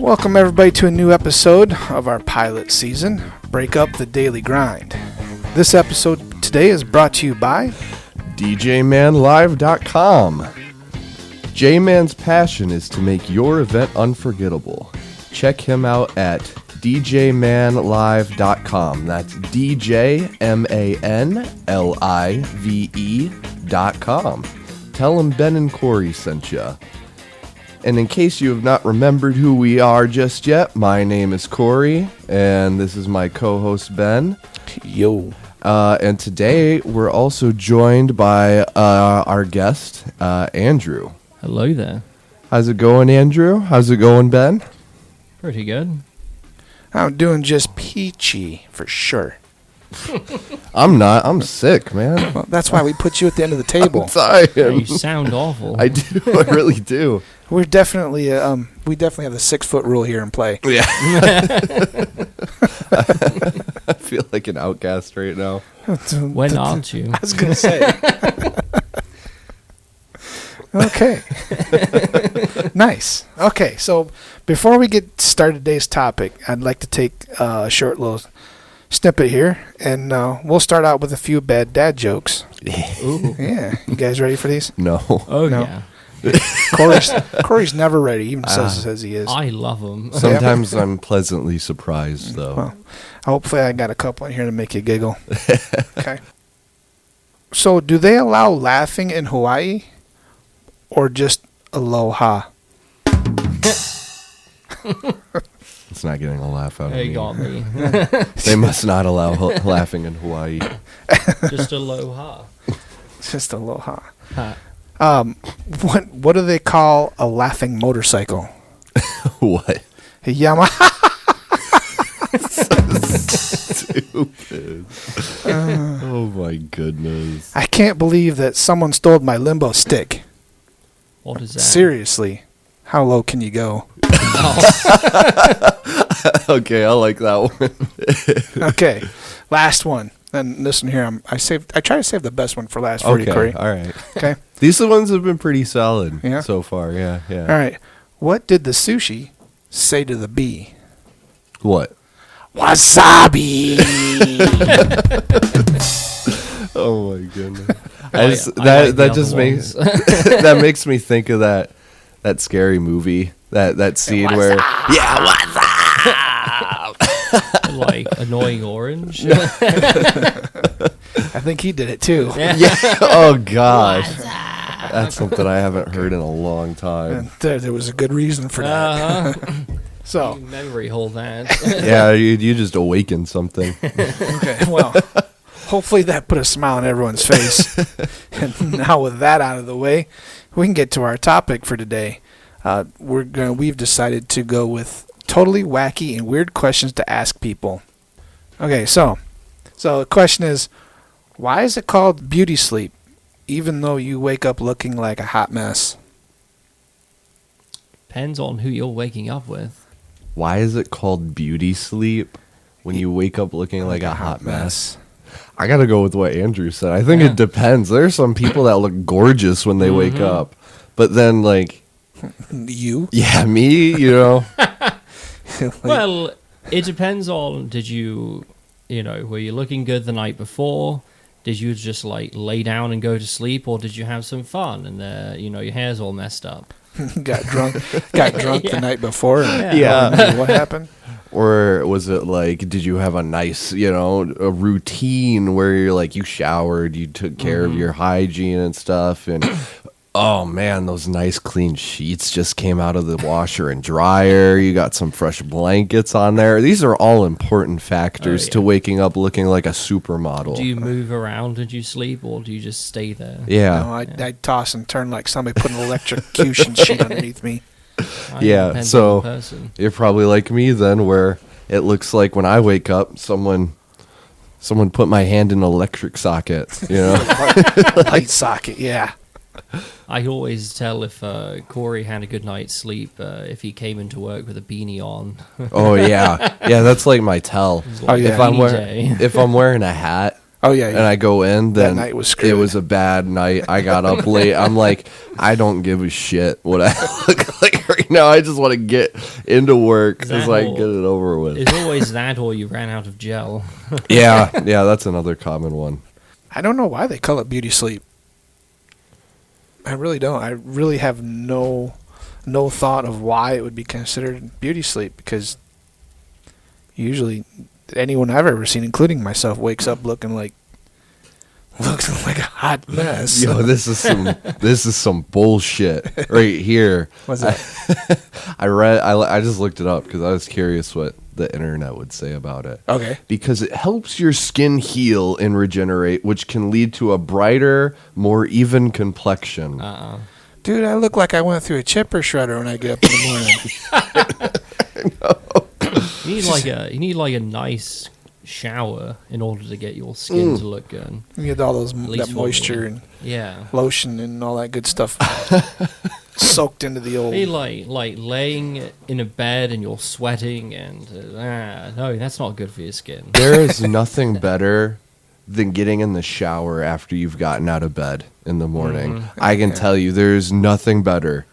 Welcome everybody to a new episode of our pilot season, Break Up the Daily Grind. This episode today is brought to you by DJManLive.com. J-Man's passion is to make your event unforgettable. Check him out at DJManLive.com. That's DJManLive.com. Tell him Ben and Corey sent ya. And in case you have not remembered who we are just yet, my name is Corey, and this is my co-host Ben. Yo. And today we're also joined by our guest, Andrew. Hello there. How's it going, Andrew? How's it going, Ben? Pretty good. I'm doing just peachy for sure. I'm not. I'm sick, man. Well, that's why we put you at the end of the table. I'm sorry. You sound awful. I do. I really do. We're definitely we definitely have the 6-foot rule here in play. Yeah. I feel like an outcast right now. When aren't you? I was gonna say. Okay. Nice. Okay, so before we get started today's topic, I'd like to take a short little snippet here, and we'll start out with a few bad dad jokes. Ooh. Yeah, you guys ready for these? No. Oh, No. yeah. Corey's never ready, even says he is. I love them. Sometimes I'm pleasantly surprised, though. Well, hopefully I got a couple in here to make you giggle. Okay. So, do they allow laughing in Hawaii, or just aloha? It's not getting a laugh out of They me. got me. They must not allow laughing in Hawaii. Just aloha. Just aloha. Ha. What do they call a laughing motorcycle? What? A Yamaha. Stupid. Oh my goodness. I can't believe that someone stole my limbo stick. What is that? Seriously, how low can you go? Okay, I like that one. Okay, last one. And listen here, I try to save the best one for last for you, Okay, Corey. all right. Okay. These ones have been pretty solid Yeah? so far. Yeah. All right. What did the sushi say to the bee? What? Wasabi. Oh my goodness. I like the that other just makes ones. that makes me think of that scary movie. That scene where what's up? Like annoying orange. I think he did it too. Yeah. Oh gosh. That's something I haven't heard in a long time. And there was a good reason for that. So, Memory hold that. Yeah, you just awakened something. okay, well, hopefully that put a smile on everyone's face. And now with that out of the way, we can get to our topic for today. We've decided to go with totally wacky and weird questions to ask people. Okay, so the question is, why is it called beauty sleep, even though you wake up looking like a hot mess? Depends on who you're waking up with. Why is it called beauty sleep when you wake up looking like a hot mess? I gotta go with what Andrew said. I think it depends. There's some people that look gorgeous when they wake up, but then like, You? yeah, me, you know. Well, it depends on, were you looking good the night before? Did you just like lay down and go to sleep, or did you have some fun and your hair's all messed up? got drunk the night before. And Yeah. What happened? Or was it like, did you have a nice, a routine where you're like, you showered, you took care of your hygiene and stuff, and oh man, those nice clean sheets just came out of the washer and dryer. You got some fresh blankets on there. These are all important factors to waking up looking like a supermodel. Do you move around and you sleep, or do you just stay there? Yeah. No, I'd toss and turn like somebody put an electrocution sheet underneath me. Yeah, Depends so- on the person. You're probably like me then, where it looks like when I wake up, someone put my hand in an electric socket, Light socket, yeah. I could always tell if Corey had a good night's sleep if he came into work with a beanie on. Oh yeah, yeah. That's like my tell. Oh, yeah. If I'm Beanie day. if I'm wearing a hat, Oh yeah, and I go in, then night was screwed. it was a bad night. I got up late. I'm like, I don't give a shit what I look like right now. I just want to get into work Is that so I can all- get it over with. It's always that, or you ran out of gel. Yeah, that's another common one. I don't know why they call it beauty sleep. I really don't. I really have no thought of why it would be considered beauty sleep, because usually anyone I've ever seen, including myself, wakes up looking like a hot mess. Yo, this is some bullshit right here. What's that? I just looked it up because I was curious what the internet would say about it. Okay. Because it helps your skin heal and regenerate, which can lead to a brighter, more even complexion. Dude, I look like I went through a chipper shredder when I get up in the morning. You need like a nice shower in order to get your skin to look good. You get all those least that one moisture would. and Yeah. lotion and all that good stuff soaked into the old. Be like laying in a bed and you're sweating and no, that's not good for your skin. There is nothing better than getting in the shower after you've gotten out of bed in the morning. I can tell you, there's nothing better.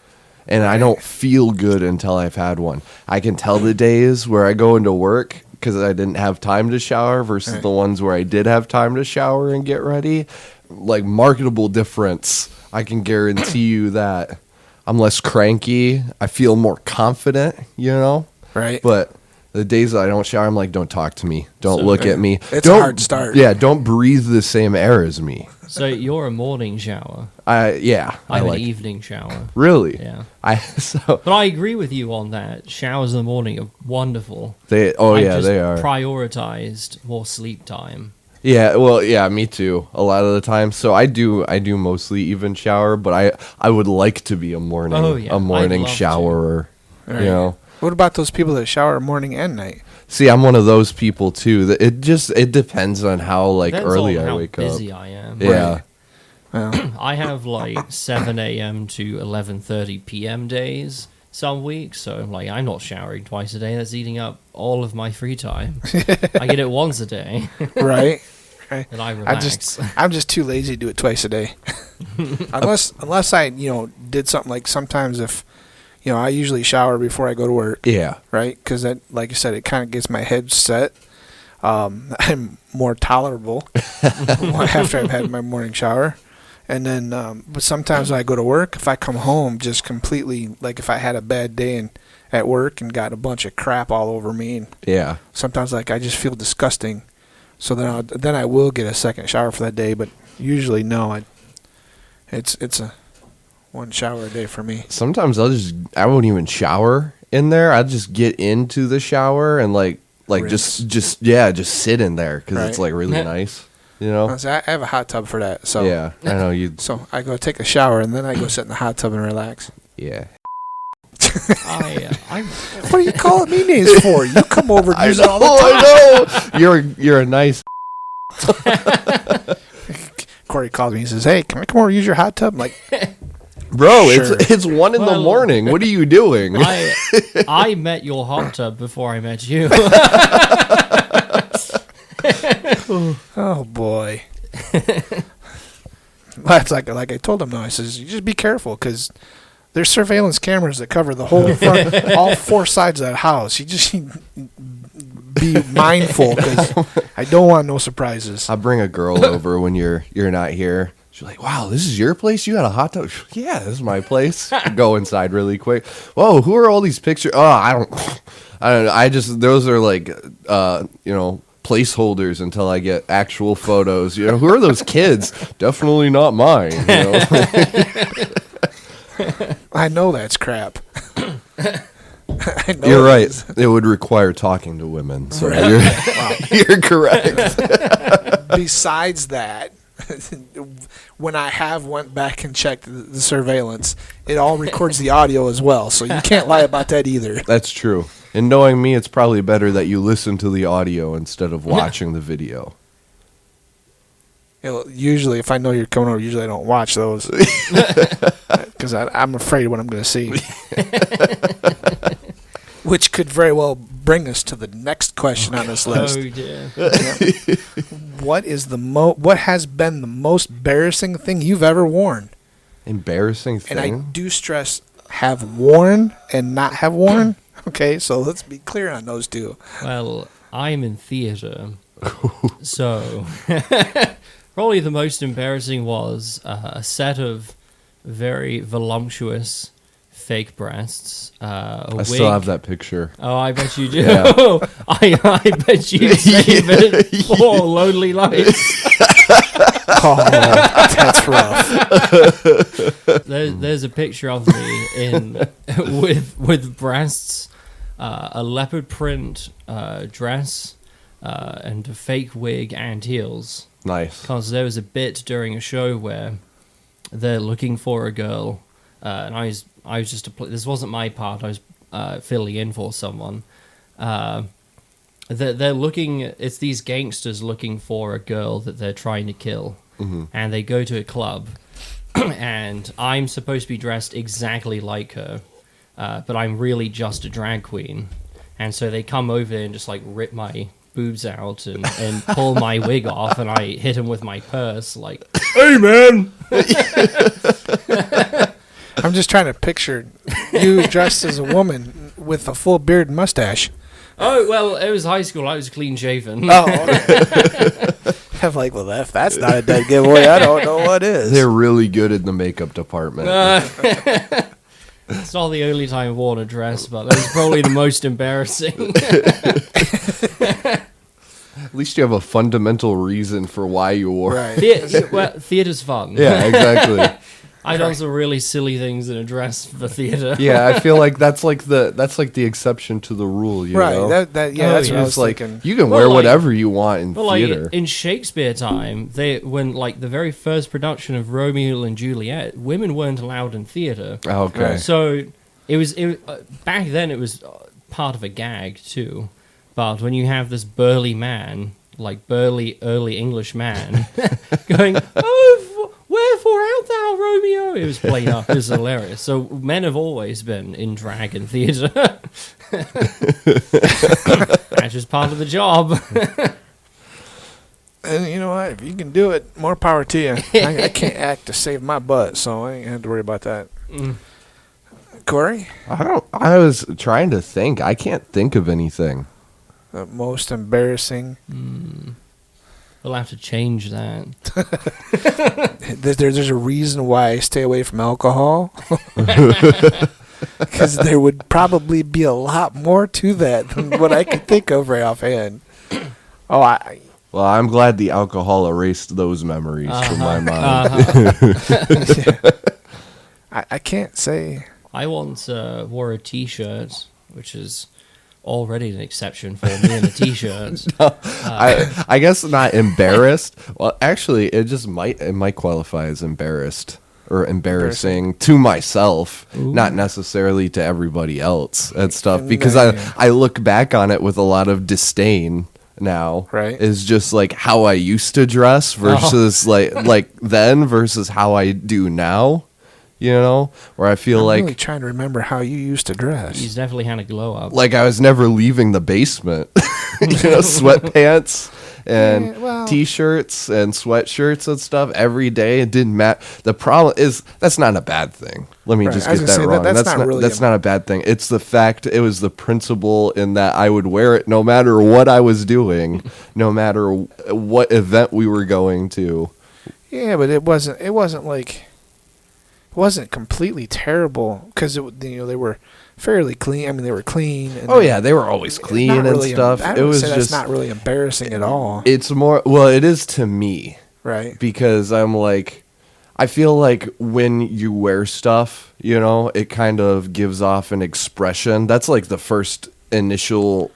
And I don't feel good until I've had one. I can tell the days where I go into work because I didn't have time to shower versus the ones where I did have time to shower and get ready. Like, marketable difference. I can guarantee you that. I'm less cranky. I feel more confident, you know? Right. But the days that I don't shower, I'm like, don't talk to me. Don't look at me. It's a hard start. Yeah, don't breathe the same air as me. So you're a morning shower. I I'm like an evening shower. really. Yeah. So But I agree with you on that. Showers in the morning are wonderful. they I've just they are. prioritized more sleep time. Yeah, well, yeah, me too. A lot of the time. So I do mostly even shower, but I would like to be a morning Oh, yeah. a morning I'd love to. showerer. Right. You know. What about those people that shower morning and night? See, I'm one of those people too. That it depends on how like Depends early on I how wake busy up. I am. Yeah. Well, I have like 7 a.m. to 11:30 p.m. days some weeks, so like I'm not showering twice a day. That's eating up all of my free time. I get it once a day, right. and I relax. I'm just too lazy to do it twice a day. unless I did something like sometimes if I usually shower before I go to work, Yeah. right? Because that, like I said, it kind of gets my head set. I'm more tolerable after I've had my morning shower. And then, but sometimes when I go to work, if I come home just completely, like if I had a bad day and at work and got a bunch of crap all over me, and Yeah. sometimes like I just feel disgusting. So then I will get a second shower for that day, but usually no. It's a one shower a day for me. Sometimes I won't even shower in there. I'll just get into the shower and like Rinse. just sit in there because it's Right. like really nice, you know. Honestly, I have a hot tub for that. So Yeah, I know you. So I go take a shower and then I go sit in the hot tub and relax. Yeah, I What are you calling me names for? You come over and I use know. it all the time. I know. You're a nice. Corey calls me and says, "Hey, can I come over and use your hot tub?" I'm like, Bro, Sure. it's 1 in the Well- morning. What are you doing? I met your hot tub before I met you. "Oh boy." That's like I told him though. I says, "You just be careful because there's surveillance cameras that cover the whole front, all four sides of that house. You just need to be mindful because I don't want no surprises." I'll bring a girl over when you're not here. She's like, "Wow, this is your place? You got a hot tub?" Yeah, this is my place. Go inside really quick. Whoa, who are all these pictures? Oh, I don't know. I just those are like placeholders until I get actual photos. Who are those kids? Definitely not mine. I know that's crap. I know You're it right. is. It would require talking to women. So Right. you're correct. Besides that, when I have went back and checked the surveillance, it all records the audio as well. So you can't lie about that either. That's true. And knowing me, it's probably better that you listen to the audio instead of watching the video. Usually, if I know you're coming over, usually I don't watch those because I'm afraid of what I'm going to see. Which could very well bring us to the next question on this Oh list. dear. what has been the most embarrassing thing you've ever worn? Embarrassing thing. And I do stress have worn and not have worn. Okay, so let's be clear on those two. Well, I'm in theater, so probably the most embarrassing was a set of very voluptuous fake breasts. A wig. Still have that picture. Oh, I bet you do. Yeah. I bet you save it for Lonely Lights. Oh, that's rough. There's a picture of me with breasts, a leopard print dress, and a fake wig and heels. Nice. Because there was a bit during a show where they're looking for a girl, and I was just this wasn't my part. I was filling in for someone. They're looking. It's these gangsters looking for a girl that they're trying to kill, and they go to a club, and I'm supposed to be dressed exactly like her, but I'm really just a drag queen, and so they come over and just like rip my boobs out and pull my wig off, and I hit him with my purse like, "Hey man!" I'm just trying to picture you dressed as a woman with a full beard and mustache. Oh, well, it was high school. I was clean shaven. Oh, okay. I'm like, well, if that's not a dead giveaway, I don't know what is. They're really good in the makeup department. It's not the only time I've worn a dress, but that was probably the most embarrassing. At least you have a fundamental reason for why you wore it. Right. Theater's fun. Yeah, exactly. I've done some really silly things in a dress for theater. Yeah, I feel like that's like the exception to the rule, you Right. know? That's what I was It's like thinking. you can Well, wear like- whatever you want in But like theater. in Shakespeare time, when like the very first production of Romeo and Juliet, women weren't allowed in theater. Okay. So it was back then. It was part of a gag too. But when you have this burly man, like burly early English man, going, "Oh, wherefore art thou, Romeo?" It was played up. It was hilarious. So men have always been in drag and theatre. That's just part of the job. And you know what? If you can do it, more power to you. I can't act to save my butt, so I ain't have to worry about that. Corey? I was trying to think. I can't think of anything. The most embarrassing. We'll have to change that. There's a reason why I stay away from alcohol. Because there would probably be a lot more to that than what I could think of right offhand. Oh, Well, I'm glad the alcohol erased those memories from my mind. I can't say. I once wore a T-shirt, which is already an exception for me in a T-shirt. I guess not embarrassed. Well, actually, it might qualify as embarrassed or embarrassing to myself, not necessarily to everybody else and stuff. Because I look back on it with a lot of disdain now. Right. Is just like how I used to dress versus like then versus how I do now. You know, where I feel I'm really trying to remember how you used to dress. He's definitely had a glow up. like I was never leaving the basement. Sweatpants and T-shirts and sweatshirts and stuff every day. It didn't matter. The problem is that's not a bad thing. Let me just I was get gonna that say, wrong. that's not not a bad thing. It's the fact it was the principle in that I would wear it no matter what I was doing, no matter what event we were going to. Yeah, but it wasn't like. It wasn't completely terrible because they were fairly clean. I mean, they were clean. And They were always clean and really stuff. It was just that's not really embarrassing at all. It's more. Well, it is to me, right? Because I'm like, I feel like when you wear stuff, it kind of gives off an expression. That's like the first initial.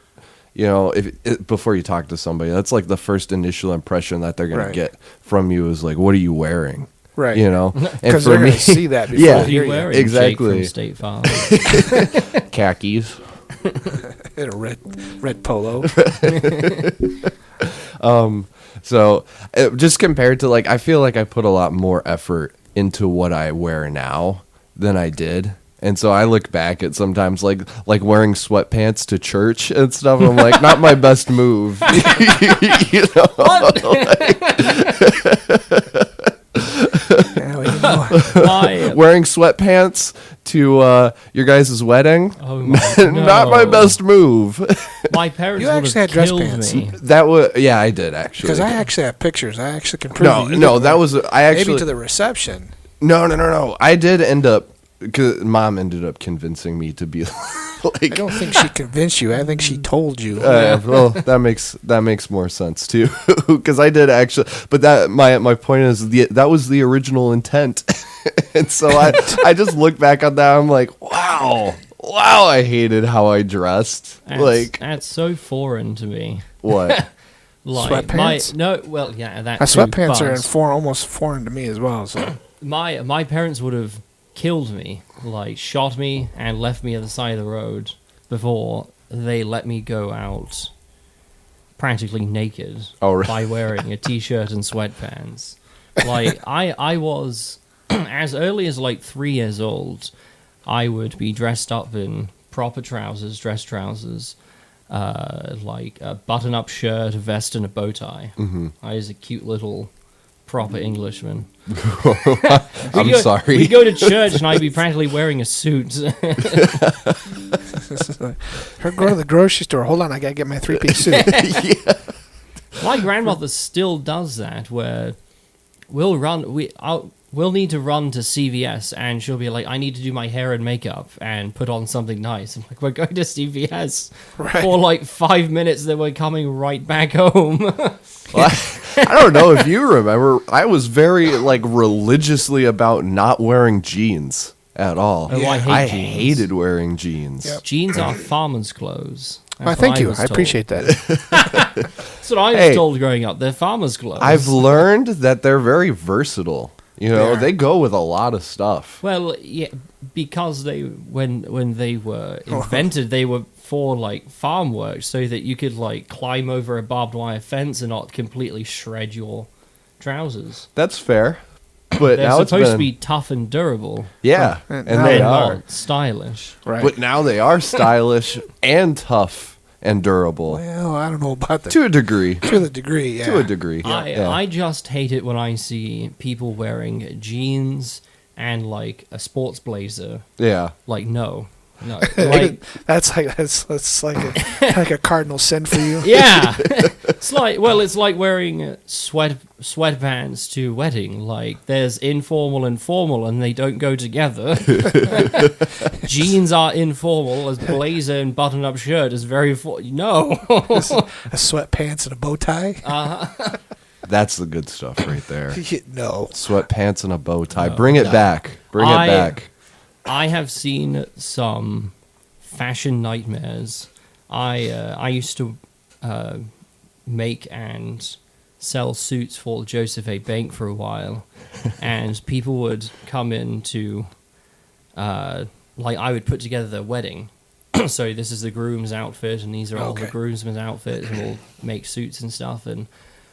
Before you talk to somebody, that's like the first initial impression that they're gonna get from you is like, what are you wearing? Right. And because they're going to see that before yeah, they hear you. Wearing exactly. Jake from State Farm. Khakis. In a red polo. So just compared to I feel like I put a lot more effort into what I wear now than I did And so I look back at sometimes like wearing sweatpants to church and stuff. And I'm like, not my best move. You know? Yeah, well, you know, My, Wearing sweatpants to your guys' wedding. oh my, Not my no. best move. My parents You would actually have had dress killed pants. me. That was yeah, I did actually. because I actually have pictures. I actually can prove no, that you no, didn't that wear- was I actually maybe to the reception. no. I did end up. Cause Mom ended up convincing me to be I like. don't think she convinced you. I think she told you. Well, that makes more sense too, because I did actually. But that my point is that was the original intent, and so I just look back on that. I'm like, wow, I hated how I dressed. That's so foreign to me. What? Like Sweatpants? that. My too, sweatpants are but almost foreign to me as well. So my parents would have killed me, like shot me and left me at the side of the road before they let me go out practically naked Oh, really? by wearing a t-shirt and sweatpants. Like I was as early as like 3 years old, I would be dressed up in proper trousers, dress trousers, like a button-up shirt, a vest, and a bow tie. Mm-hmm. I was a cute little proper Englishman. I'm sorry. We'd go to church and I'd be practically wearing a suit. or go to the grocery store. Hold on, I gotta get my 3-piece suit. My grandmother still does that, where we'll need to run to CVS and she'll be like, I need to do my hair and makeup and put on something nice. I'm like, we're going to CVS Right. for like 5 minutes, then we're coming right back home. Well, I don't know if you remember. I was very like religiously about not wearing jeans at all. Oh, I hate jeans. hated wearing jeans. Yep. Jeans are farmer's clothes. Well, That's thank what you. was I told. appreciate that. That's what I was Hey. told growing up. They're farmer's clothes. I've learned that they're very versatile. You know, They are. they go with a lot of stuff. Well, yeah, because they when they were invented, they were for like farm work, so that you could like climb over a barbed wire fence and not completely shred your trousers. That's fair. But They're now it's supposed to been, be tough and durable, yeah, And and now they and are. not stylish. Right. But now they are stylish and tough and durable well, I don't know about that. to a degree. To the degree, yeah. To a degree. I just hate it when I see people wearing jeans and like a sports blazer. Yeah. Like no, like that's like a cardinal sin for you. yeah, it's like wearing sweatpants to wedding. Like there's informal and formal, and they don't go together. Jeans are informal, as blazer and button-up shirt is very no. A sweatpants and a bow tie. That's the good stuff right there. No. Sweatpants and a bow tie. Bring it back. Bring it back. I have seen some fashion nightmares. I used to make and sell suits for Joseph A. Bank for a while, and people would come in to, like, I would put together their wedding. So this is the groom's outfit, and these are all the Okay. groomsmen's outfits, and we'll make suits and stuff. And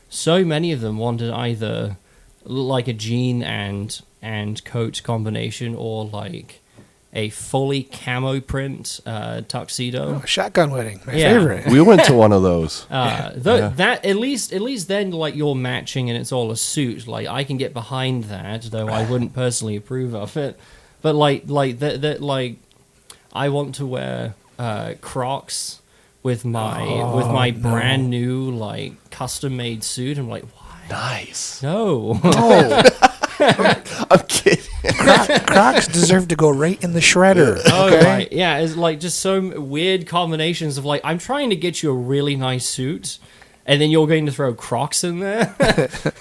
so many of them wanted either like a jean and coat combination, or like a fully camo print tuxedo. Oh, shotgun wedding, my Yeah. favorite. We went to one of those. That at least then, like, you're matching and it's all a suit. Like, I can get behind that, though I wouldn't personally approve of it. But like that I want to wear Crocs with my brand new like custom made suit. I'm like, why? Nice. No. Oh, I'm kidding. Crocs deserve to go right in the shredder. Oh, Okay. right. Yeah, it's like just some weird combinations of like, I'm trying to get you a really nice suit, and then you're going to throw Crocs in there.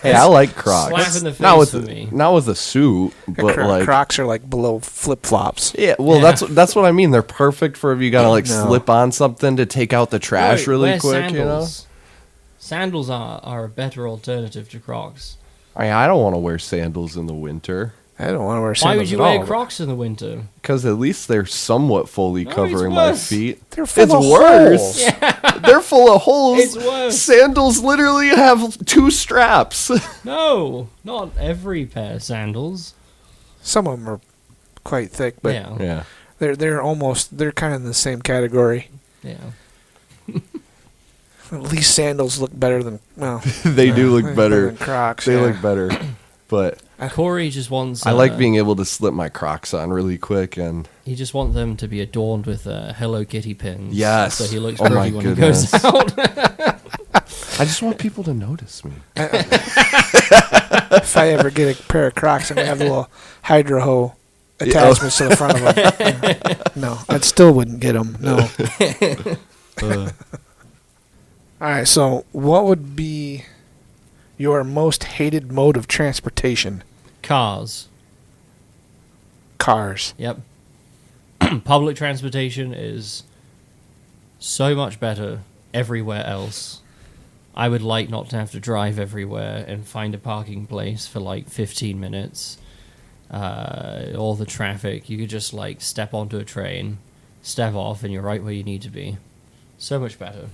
Hey, I like Crocs. Slap in the face not with for me. Not with a suit, but like Crocs are like below flip flops. yeah. Well, Yeah. that's what I mean. They're perfect for if you gotta like No. slip on something to take out the trash No, really wear quick. You know. sandals. Sandals are a better alternative to Crocs. I don't want to wear sandals in the winter I don't want to wear Why sandals would you at wear all. Crocs in the winter? because at least they're somewhat fully it's covering my worse. feet. They're full It's of worse. holes. They're full of holes. It's worse. Sandals literally have 2 straps. No, not every pair of sandals. Some of them are quite thick, but Yeah. Yeah. they're kind of in the same category. Yeah. At least sandals look better than They do look better. than Crocs. They yeah. look better. But Corey just wants. I like being able to slip my Crocs on really quick, and He just wants them to be adorned with Hello Kitty pins. Yes. So he looks Oh my pretty when he goes goodness. out. I just want people to notice me. If I ever get a pair of Crocs, I'm gonna have little hydro hoe attachments to the front of them. No, I still wouldn't get them. No. All right. So, what would be your most hated mode of transportation? Cars. Cars. Yep. Public transportation is so much better everywhere else. I would like not to have to drive everywhere and find a parking place for like 15 minutes. All the traffic, you could just like step onto a train, step off, and you're right where you need to be. So much better.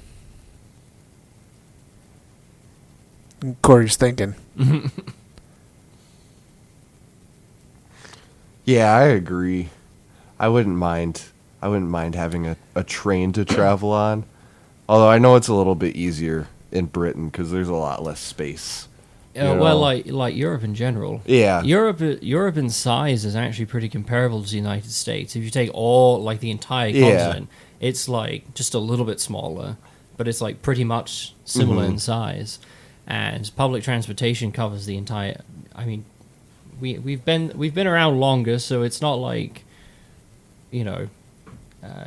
Corey's thinking. Yeah, I agree. I wouldn't mind having a train to travel on. Although I know it's a little bit easier in Britain because there's a lot less space. you Well, know? like Europe in general. Yeah. Europe in size is actually pretty comparable to the United States. If you take all like the entire Yeah. continent, it's like just a little bit smaller, but it's like pretty much similar in size. And public transportation covers the entire. I mean, we've been around longer, so it's not like, you know,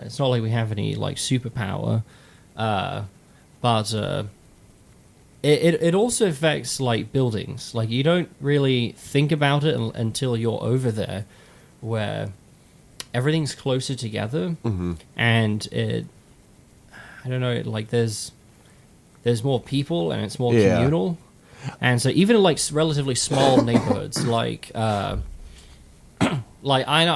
it's not like we have any like superpower, but it also affects like buildings. Like you don't really think about it until you're over there, where everything's closer together, and I don't know, like there's more people and it's more Yeah. communal, and so even in like relatively small neighborhoods, like I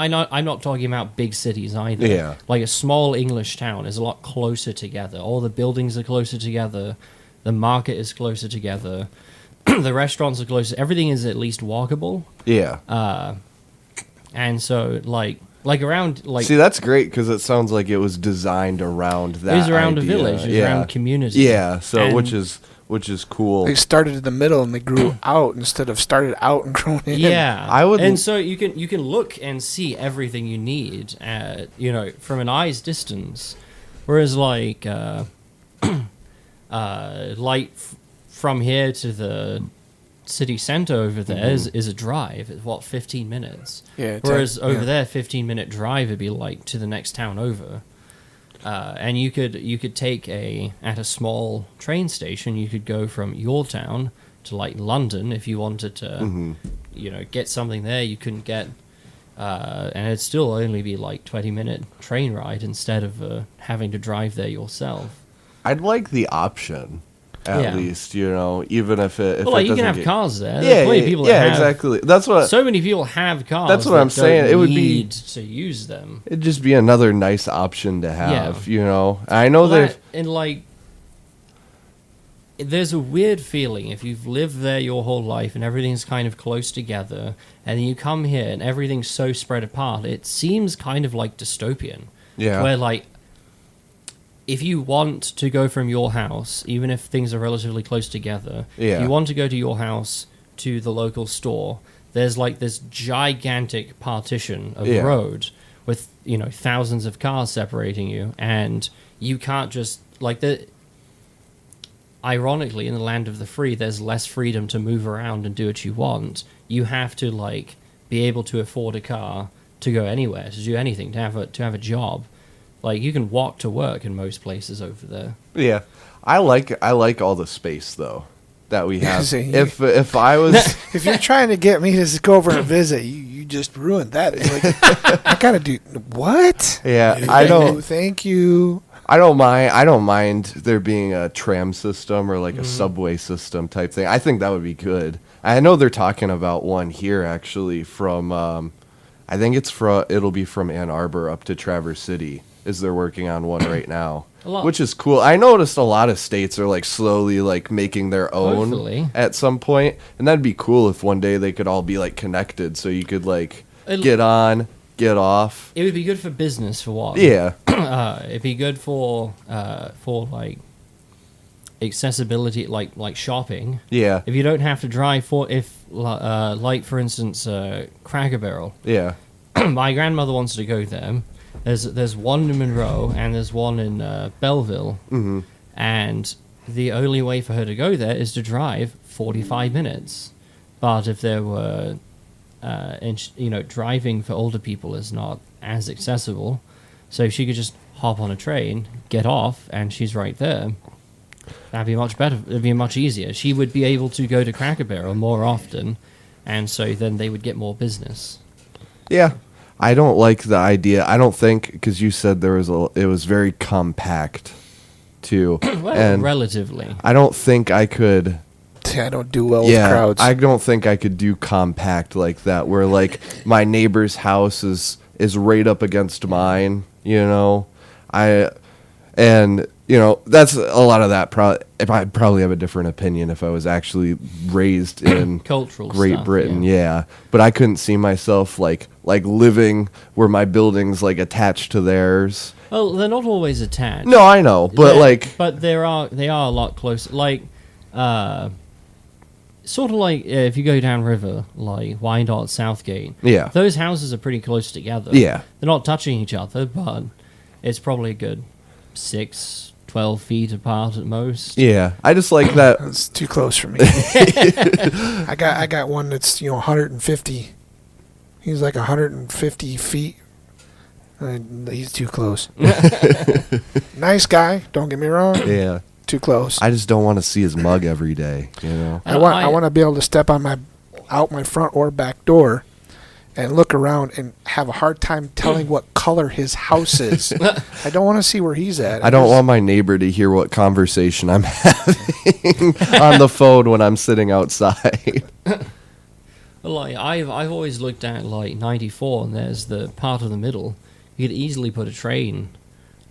know I'm not talking about big cities either. Yeah. Like a small English town is a lot closer together. All the buildings are closer together. The market is closer together. The restaurants are closer. Everything is at least walkable. Yeah. And so like around like See, that's great because it sounds like it was designed around that. it was around idea. a village. It was yeah. around a community. Yeah. So And- which is cool. They started in the middle and they grew out instead of started out and grown in. Yeah, I would- and so you can look and see everything you need, you know, from an eye's distance. Whereas like, from here to the city center over there is a drive. It's what 15 minutes. Yeah, it's Whereas yeah. over there, 15-minute drive would be like to the next town over. And you could take at a small train station. You could go from your town to like London if you wanted to, you know, get something there you couldn't get, and it'd still only be like 20-minute train ride instead of having to drive there yourself. I'd like the option, at Yeah. least, you know, even if it. If Well, like it you can doesn't have get- cars there. Yeah, There's plenty of yeah, people yeah, that have, exactly. That's what. So many people have cars. That's what that I'm saying. don't It would be- need to use them. It'd just be another nice option to have, Yeah. you know. I know Well, that. and like, there's a weird feeling if you've lived there your whole life and everything's kind of close together, and then you come here and everything's so spread apart. It seems kind of like dystopian. Yeah. Where like, if you want to go from your house, even if things are relatively close together, Yeah. you want to go to your house to the local store. There's like this gigantic partition of Yeah. road with, you know, thousands of cars separating you, and you can't just like the. Ironically, in the land of the free, there's less freedom to move around and do what you want. You have to like be able to afford a car to go anywhere, to do anything, to have a job. Like you can walk to work in most places over there. Yeah, I like all the space though that we have. See, if I was If you're trying to get me to go over and visit, you just ruined that. It's like, I gotta do what? Yeah, I don't- Thank you. I don't mind there being a tram system or like a subway system type thing. I think that would be good. I know they're talking about one here actually from I think it'll be from Ann Arbor up to Traverse City. Is they're working on one right now, which is cool. I noticed a lot of states are like slowly like making their own Hopefully. at some point, and that'd be cool if one day they could all be like connected, so you could like It'll- get on, get off. It would be good for business for one. Yeah. It'd be good for like accessibility, like shopping. Yeah. If you don't have to drive like for instance, Cracker Barrel. Yeah. My grandmother wants to go there. There's one in Monroe and there's one in Belleville, and the only way for her to go there is to drive 45 minutes. But if there were, driving for older people is not as accessible, so she could just hop on a train, get off, and she's right there. That'd be much better. It'd be much easier. She would be able to go to Cracker Barrel more often, and so then they would get more business. Yeah. I don't like the idea. I don't think, because you said it was very compact, too. Well, and relatively. I don't think I could. I don't do well with crowds. I don't think I could do compact like that, where like my neighbor's house is right up against mine. That's a lot of that. I'd probably have a different opinion if I was actually raised in cultural Great stuff, Britain. yeah. Yeah, but I couldn't see myself like living where my building's like attached to theirs. Well, they're not always attached. No, I know, but but they are a lot closer. Like, sort of like if you go downriver, like Wyandotte, Southgate. Yeah. Those houses are pretty close together. Yeah. They're not touching each other, but it's probably a good 6-12 feet apart at most. Yeah, I just like that. That's too close for me. I got one that's 150. He's like 150 feet. He's too close. Nice guy, don't get me wrong. Yeah. Too close. I just don't want to see his mug every day. I want to be able to step out my front or back door and look around and have a hard time telling what color his house is. I don't want to see where he's at. I don't want my neighbor to hear what conversation I'm having on the phone when I'm sitting outside. Like I've always looked at like 94, and there's the part of the middle. You could easily put a train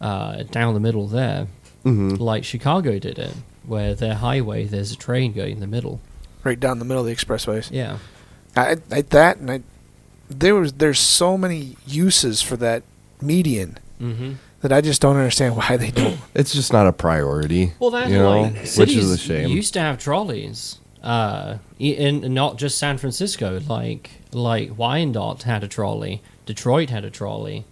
down the middle there, like Chicago did it, where their highway there's a train going in the middle, right down the middle of the expressways. Yeah, there's so many uses for that median that I just don't understand why they don't. It's just not a priority. Well, that's which is a shame. Used to have trolleys. In not just San Francisco, like Wyandotte had a trolley, Detroit had a trolley.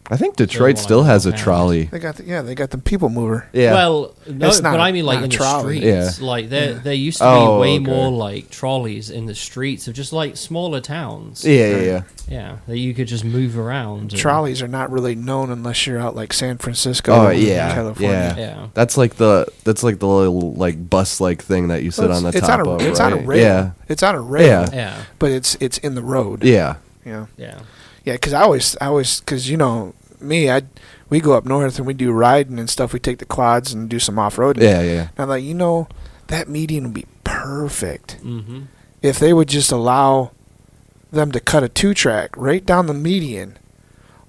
I think Detroit still has a trolley. They got the people mover. Yeah. Well, no, It's not but I mean like a in the trolley. streets. Yeah. Like there used to be way more like trolleys in the streets of just like smaller towns. Yeah. Yeah, that you could just move around. and- Trolleys are not really known unless you're out like San Francisco. Oh yeah, California. Yeah. That's like the little like bus like thing that you sit on the top of. It's on a right? rail. Yeah. It's on a rail. Yeah. But it's in the road. Yeah. Yeah. Yeah. Yeah, because I always, because we go up north and we do riding and stuff. We take the quads and do some off roading. Yeah. And I'm like, that median would be perfect Mm-hmm. if they would just allow them to cut a 2-track right down the median.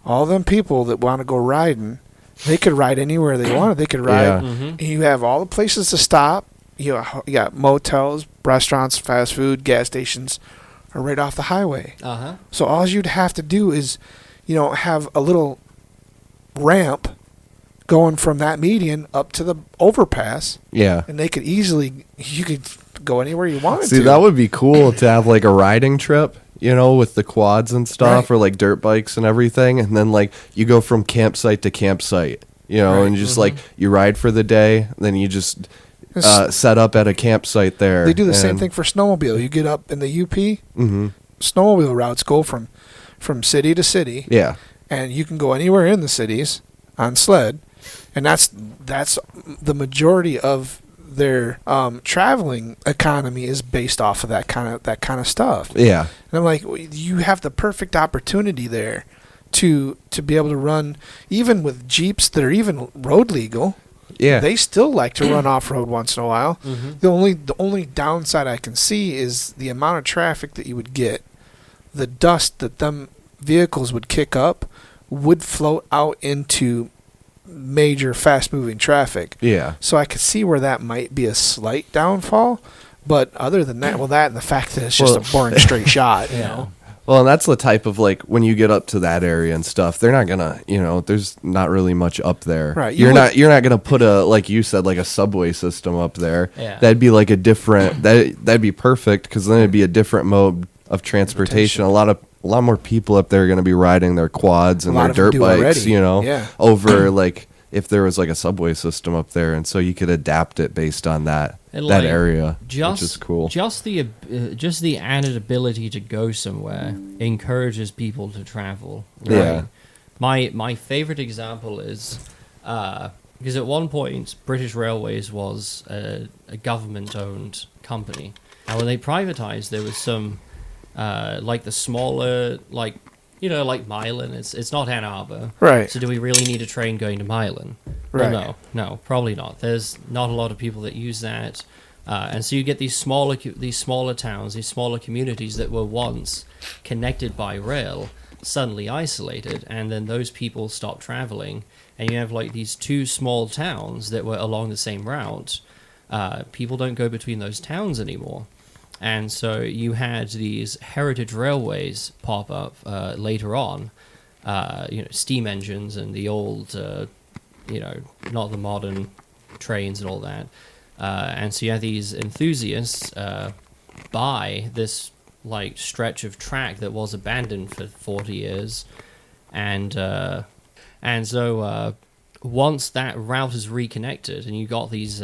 All them people that want to go riding, they could ride anywhere they wanted. They could ride. Yeah. Mm-hmm. And you have all the places to stop. You got motels, restaurants, fast food, gas stations are right off the highway. Uh-huh. So all you'd have to do is, have a little ramp going from that median up to the overpass, Yeah. and you could go anywhere you wanted See, to. that would be cool to have like a riding trip, with the quads and stuff, Right. or like dirt bikes and everything, and then like you go from campsite to campsite, Right. and just like you ride for the day, then you just set up at a campsite there. They do the same thing for snowmobile. You get up in the UP, Mm-hmm. snowmobile routes go from city to city, Yeah. and you can go anywhere in the cities on sled, and that's the majority of their traveling economy is based off of that kind of stuff. Yeah. And I'm like, you have the perfect opportunity there to be able to run, even with Jeeps that are even road legal. Yeah. They still like to run off road once in a while. Mm-hmm. The only downside I can see is the amount of traffic that you would get. The dust that them vehicles would kick up would float out into major fast moving traffic. Yeah. So I could see where that might be a slight downfall. But other than that, that and the fact that it's just a boring straight shot, Well, and that's the type of like when you get up to that area and stuff, they're not gonna, there's not really much up there. Right. You're not gonna put like you said, like a subway system up there. Yeah. That'd be like a different. That'd be perfect because then it'd be a different mode of transportation. A lot more people up there are gonna be riding their quads and A lot their of them dirt do bikes. already. Yeah. Over like if there was like a subway system up there, and so you could adapt it based on that And, that like, area, which is cool. Just the added ability to go somewhere encourages people to travel. Yeah. My favorite example is because at one point British Railways was a government-owned company, and when they privatized, there was some like the smaller like Milan. It's not Ann Arbor, Right. So do we really need a train going to Milan? Right. Well, no, probably not. There's not a lot of people that use that, and so you get these smaller towns, these smaller communities that were once connected by rail, suddenly isolated, and then those people stop traveling, and you have like these two small towns that were along the same route. People don't go between those towns anymore. And so you had these heritage railways pop up later on, steam engines and the old, not the modern trains and all that. And so you had these enthusiasts buy this like stretch of track that was abandoned for 40 years, and so once that route is reconnected and you got these.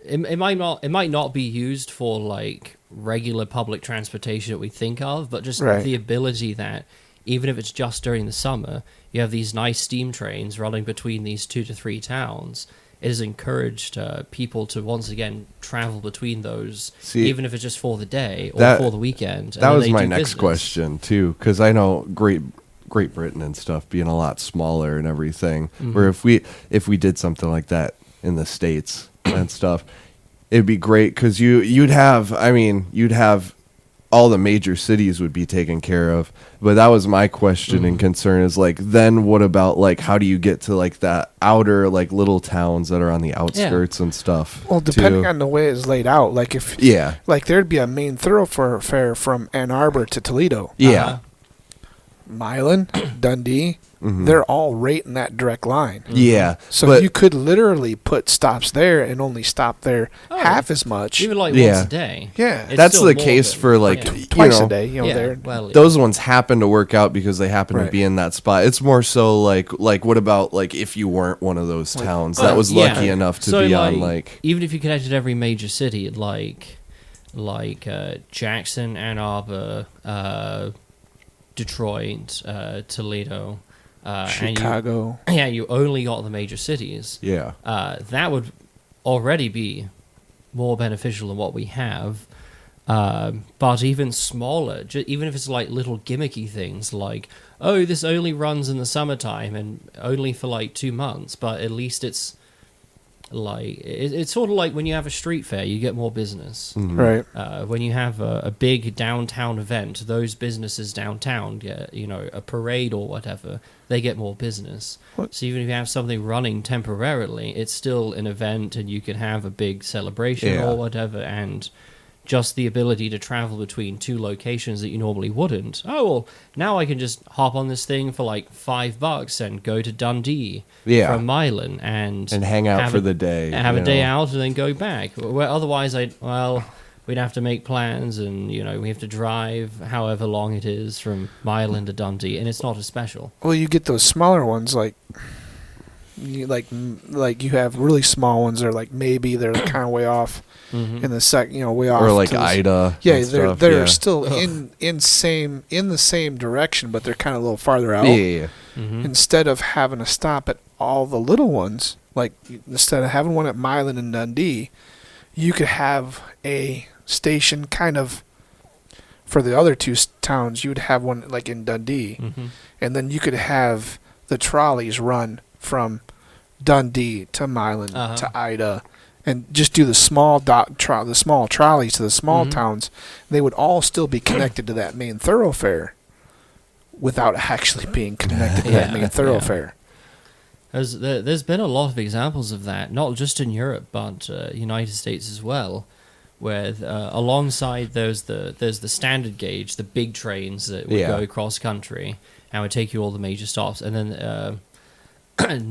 It might not be used for like regular public transportation that we think of, but just Right. the ability that even if it's just during the summer, you have these nice steam trains running between these 2 to 3 towns. It has encouraged people to once again travel between those, See, even if it's just for the day or for the weekend. That was my next question too, because I know Great Britain and stuff being a lot smaller and everything. Mm-hmm. Where if we did something like that in the States and stuff, it'd be great because you'd have all the major cities would be taken care of. But that was my question and concern is like, then what about like, how do you get to like that outer like little towns that are on the outskirts and stuff? Well, depending on the way it's laid out, like like there'd be a main thoroughfare from Ann Arbor to Toledo. Yeah. Milan, Dundee, Mm-hmm. they're all right in that direct line. Yeah. So but, you could literally put stops there and only stop there half as much. even like Yeah. once a day. Yeah. It's that's still the more case than- for like yeah. Twice a day, there. Well, those ones happen to work out because they happen to Right. be in that spot. It's more so like what about like if you weren't one of those towns that was yeah. lucky enough to So, be on like even if you connected every major city like Jackson, Ann Arbor, Detroit, Toledo, Chicago. and you only got the major cities. yeah. That would already be more beneficial than what we have. But even smaller, even if it's like little gimmicky things like, oh, this only runs in the summertime and only for like 2 months, but at least it's like, it's sort of like when you have a street fair, you get more business. Right. When you have a big downtown event, those businesses downtown get, a parade or whatever, they get more business. What? So even if you have something running temporarily, it's still an event and you can have a big celebration Yeah. or whatever, and just the ability to travel between two locations that you normally wouldn't. Oh, well, now I can just hop on this thing for like $5 and go to Dundee from Milan and hang out have for a- the day. have a day out and then go back. Where otherwise, we'd have to make plans and, we have to drive however long it is from Milan to Dundee, and it's not as special. Well, you get those smaller ones like you have really small ones that are like maybe they're kind of way off Mm-hmm. in the way off Or like to the- Ida. Yeah, and they're stuff, they're still in the same direction, but they're kind of a little farther out. Yeah. Mm-hmm. Instead of having to stop at all the little ones, like instead of having one at Milan and Dundee, you could have a station kind of for the other two towns. You would have one like in Dundee, Mm-hmm. and then you could have the trolleys run from Dundee to Milan to Ida, and just do the small trolleys to the small towns. They would all still be connected to that main thoroughfare without actually being connected to that Yeah, main yeah. thoroughfare. There's been a lot of examples of that, not just in Europe, but United States as well, where alongside there's the standard gauge, the big trains that would go cross country and would take you all the major stops, and then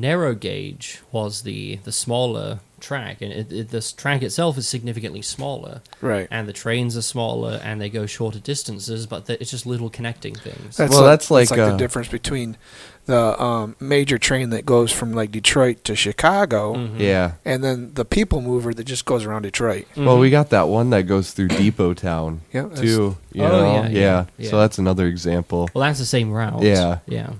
narrow gauge was the smaller track, and this track itself is significantly smaller, Right. and the trains are smaller and they go shorter distances, but it's just little connecting things. That's like the difference between the major train that goes from like Detroit to Chicago, Yeah. and then the people mover that just goes around Detroit. Well, we got that one that goes through Depot Town Yeah, that's- too. You Oh, know? yeah. So that's another example. Well, that's the same route. Yeah. Yeah.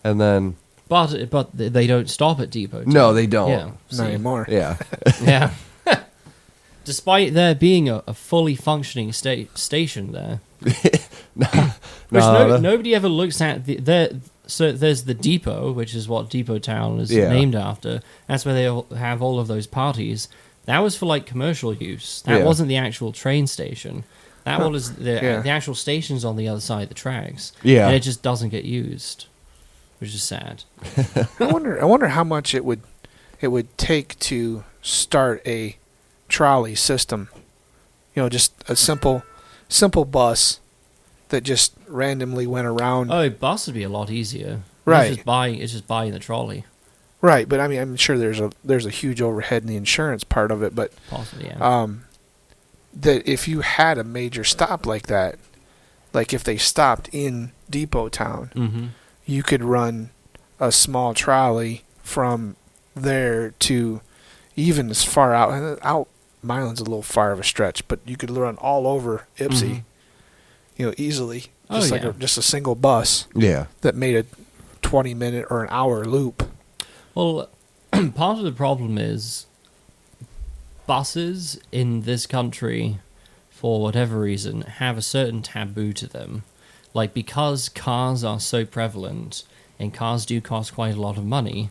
And then But they don't stop at Depot. no, they don't. Yeah. Not anymore. Yeah. Yeah. Despite there being a fully functioning station there. Which nobody ever looks at. So there's the depot, which is what Depot Town is named after. That's where they have all of those parties. That was for like commercial use. That wasn't the actual train station. That one is the actual station's on the other side of the tracks. Yeah. And it just doesn't get used, which is sad. I wonder how much it would take to start a trolley system. You know, just a simple bus that just randomly went around. Oh, bus would be a lot easier. Right. It's just buying the trolley. Right, but I mean, I'm sure there's a huge overhead in the insurance part of it, but Possibly, yeah. that if you had a major stop like that, like if they stopped in Depot Town, you could run a small trolley from there to even as far out Milan's a little far of a stretch, but you could run all over Ypsi, easily. Just just a single bus Yeah. that made a 20-minute or an hour loop. Well, part of the problem is buses in this country, for whatever reason, have a certain taboo to them. Like, because cars are so prevalent and cars do cost quite a lot of money,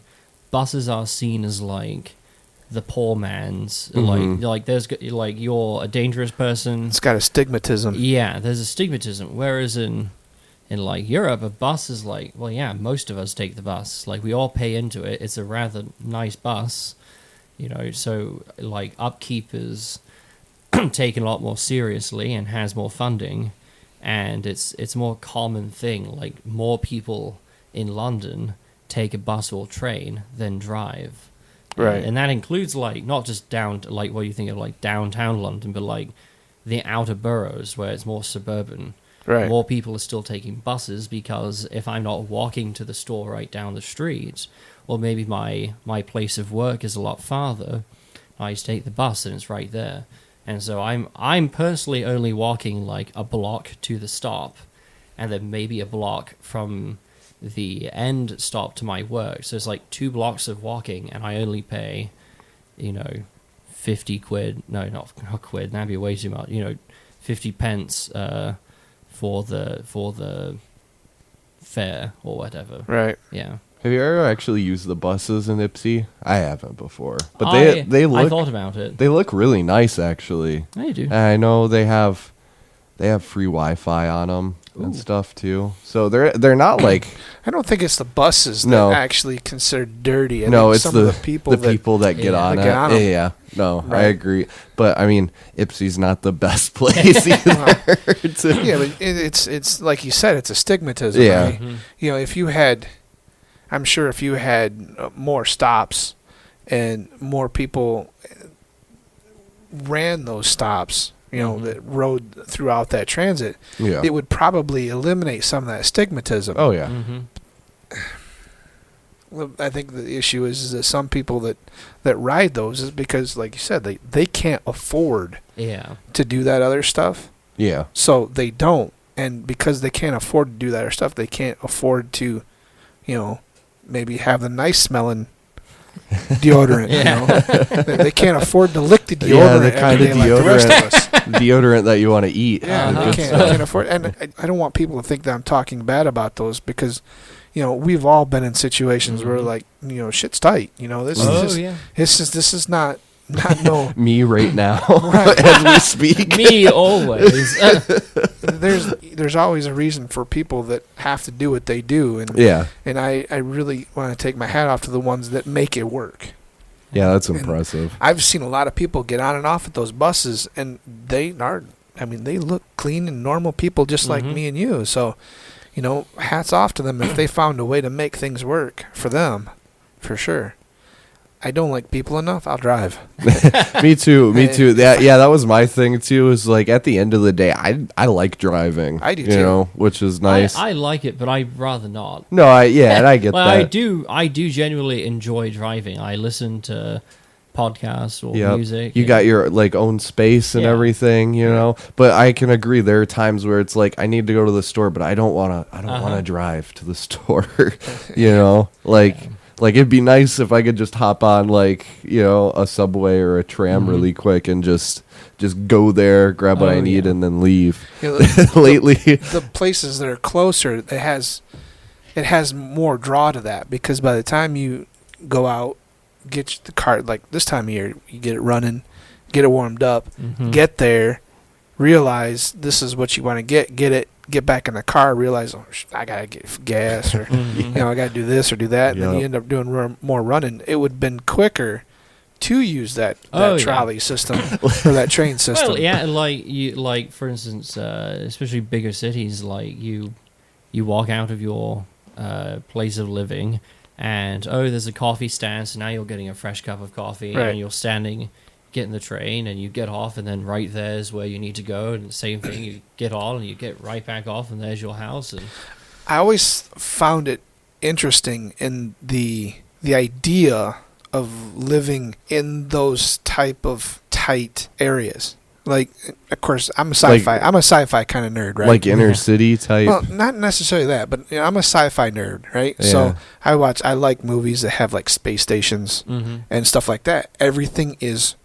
buses are seen as like the poor man's. Like there's like you're a dangerous person. It's got a stigmatism. Yeah, there's a stigmatism. Whereas in like Europe, a bus is like, well, yeah, most of us take the bus. Like we all pay into it. It's a rather nice bus, so like upkeep is taken a lot more seriously and has more funding, and it's a more common thing. Like more people in London take a bus or train than drive. Right. And that includes like not just down to like what you think of like downtown London, but like the outer boroughs where it's more suburban. Right. More people are still taking buses because if I'm not walking to the store right down the street, or maybe my place of work is a lot farther, I just take the bus and it's right there. And so I'm personally only walking like a block to the stop, and then maybe a block from the end stop to my work. So it's like 2 blocks of walking, and I only pay, 50 quid. No, not quid. That'd be way too much. 50 pence for the fare or whatever. Right. Yeah. Have you ever actually used the buses in Ypsi? I haven't before, but I they thought about it. they look really nice actually. They do. And I know they have free Wi-Fi on them and Ooh. stuff too. So they're not like I don't think it's the buses that No. actually considered dirty. I no, think it's some of the people that get Yeah. on that it. get on 'em. Yeah. No, I Right. agree. But I mean, Ypsi's not the best place either. Yeah, but it's like you said, it's a stigmatism. Yeah. Right? If you had, I'm sure if you had more stops and more people ran those stops, that rode throughout that transit, Yeah. it would probably eliminate some of that stigmatism. Oh yeah. Well, I think the issue is that some people that ride those is because, like you said, they can't afford Yeah. to do that other stuff. Yeah. So they don't. And because they can't afford to do that other stuff, they can't afford to, maybe have the nice smelling deodorant. They can't afford to lick the deodorant. Yeah, the every kind of day like the rest of us. deodorant that you want to eat. Yeah, Uh-huh. they can't afford. And I don't want people to think that I'm talking bad about those because, we've all been in situations where like, shit's tight. This is yeah. this is not no. Me right now Right. as we speak. Me always. There's always a reason for people that have to do what they do, and Yeah. and I really want to take my hat off to the ones that make it work. Yeah, that's impressive. I've seen a lot of people get on and off at those buses, and they look clean and normal people just like me and you. So, hats off to them if they found a way to make things work for them, for sure. I don't like people enough, I'll drive. Me too. That was my thing too. Is like at the end of the day, I like driving. I do too. Which is nice. I like it, but I'd rather not. No, and I get that. I do genuinely enjoy driving. I listen to podcasts or music. You got your own space and everything, But I can agree there are times where it's like I need to go to the store, but I don't want to drive to the store. Like it'd be nice if I could just hop on a subway or a tram really quick and just go there, grab what I need, and then leave. Lately, the places that are closer, it has more draw to that, because by the time you go out, get the car, like this time of year, you get it running, get it warmed up, get there, realize this is what you want to get it. Get back in the car, realize I gotta get gas, or I gotta do this or do that, and then you end up doing more running. It would have been quicker to use that trolley system or that train system. Well, yeah, like for instance, especially bigger cities, like you walk out of your place of living, and there's a coffee stand, so now you're getting a fresh cup of coffee, and you're standing. Get in the train and you get off, and then right there's where you need to go, and the same thing, you get on and you get right back off, and there's your house. And I always found it interesting in the idea of living in those type of tight areas. Like, of course, I'm a sci-fi kind of nerd, right? Like inner city type. Well, not necessarily that, but I'm a sci-fi nerd, right? Yeah. So I like movies that have like space stations and stuff like that. Everything is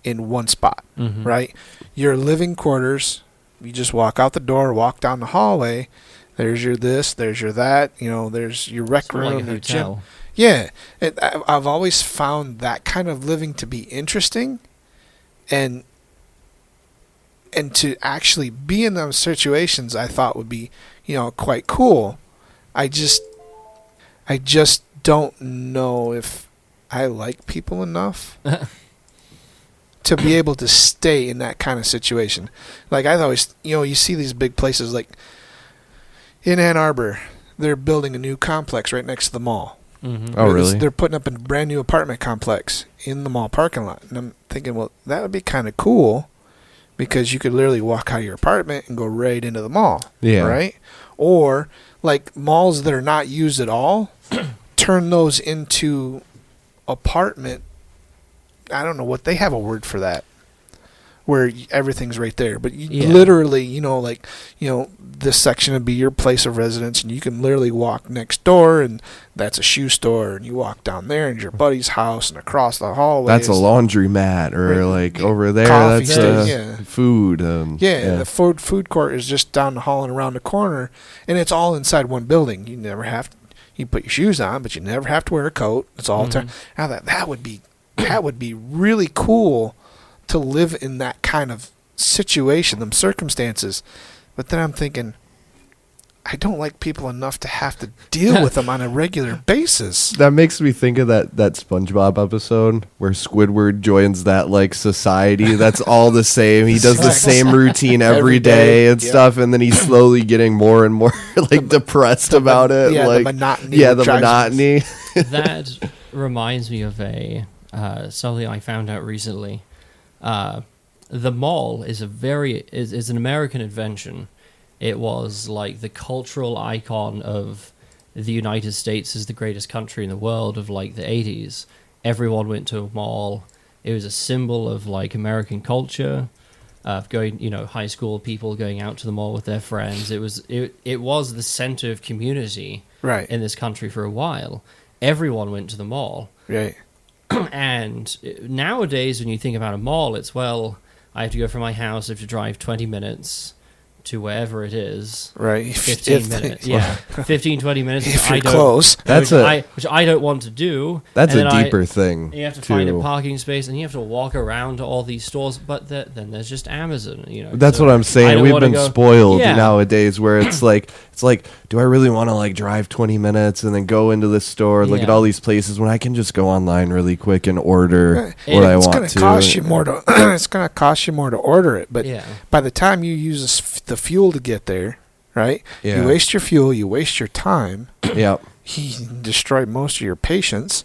in one spot, right? Your living quarters, you just walk out the door, walk down the hallway, there's your this, there's your that, there's your rec room, your gym. Yeah. I've always found that kind of living to be interesting, and to actually be in those situations I thought would be, quite cool. I just don't know if I like people enough to be able to stay in that kind of situation. Like I always, you see these big places like in Ann Arbor, they're building a new complex right next to the mall. Oh, really? They're putting up a brand new apartment complex in the mall parking lot. And I'm thinking, well, that would be kind of cool, because you could literally walk out of your apartment and go right into the mall. Yeah. Right? Or like malls that are not used at all, turn those into apartment. I don't know what they have a word for that, where everything's right there. But you literally, this section would be your place of residence, and you can literally walk next door, and that's a shoe store, and you walk down there, and your buddy's house, and across the hallway. That's a laundromat, or over there, that's food. The food court is just down the hall and around the corner, and it's all inside one building. You never have to, you put your shoes on, but you never have to wear a coat. It's all now that would be really cool to live in that kind of situation, them circumstances. But then I'm thinking, I don't like people enough to have to deal with them on a regular basis. That makes me think of that SpongeBob episode where Squidward joins that society that's all the same. He does the same routine every day and stuff, and then he's slowly getting more and more depressed about it. The monotony. Yeah, the monotony. That reminds me of something I found out recently. The mall is is an American invention. It was like the cultural icon of the United States as the greatest country in the world of the 80s. Everyone went to a mall. It was a symbol of American culture, of going, high school people going out to the mall with their friends. It was the center of community in this country for a while. Everyone went to the mall. Right. And nowadays, when you think about a mall, it's, I have to go from my house, I have to drive 20 minutes to wherever it is. Right. 15 minutes. Yeah. 15, 20 minutes. If I you're don't- close. That's which I don't want to do. That's And a then deeper thing. You have to find a too. parking space, and you have to walk around to all these stores. But then there's just Amazon. That's so what I'm I saying. don't We've wanna been go- spoiled Yeah. nowadays, where it's like, do I really want to like drive 20 minutes and then go into this store and look at Yeah. all these places when I can just go online really quick and order Right. what I It's want going to? to cost you more to. It's going to cost you more to order it, but Yeah. by the time you use the fuel to get there, right? Yeah. You waste your fuel, you waste your time, Yeah. you destroy most of your patience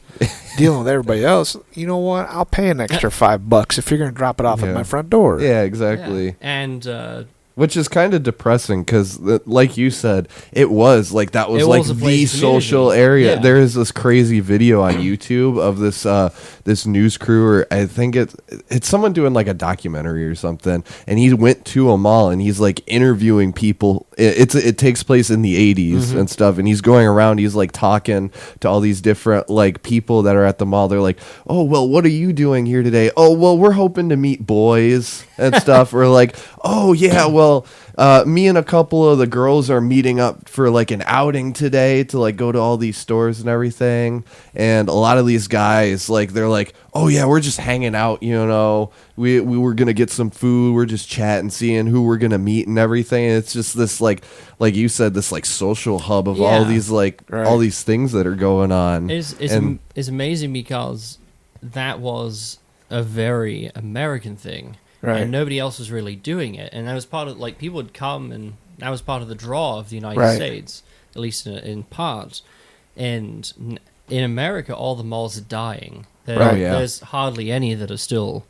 dealing with everybody else. You know what? I'll pay an extra $5 if you're going to drop it off Yeah. at my front door. Yeah, exactly. Yeah. And Which is kind of depressing because, like you said, it was like that was It like was a the place of social community. area. Yeah. There is this crazy video on YouTube of this news crew, or I think it's someone doing like a documentary or something, and he went to a mall and he's like interviewing people. It takes place in the 80s and stuff, and he's going around. He's like talking to all these different like people that are at the mall. They're like, "Oh well, what are you doing here today?" "Oh well, we're hoping to meet boys and stuff." Or like, "Oh yeah, well, me and a couple of the girls are meeting up for like an outing today to like go to all these stores and everything." And a lot of these guys, like, they're like, "Oh yeah, we're just hanging out, you know. We were gonna get some food. We're just chatting, seeing who we're gonna meet and everything." And it's just this like you said, this like social hub of all Yeah. these like Right. all these things that are going on. it's amazing because that was a very American thing. Right. And nobody else was really doing it. And that was part of, like, people would come, and that was part of the draw of the United Right. States, at least in part. And in America, all the malls are dying. Right. Oh, yeah. There's hardly any that are still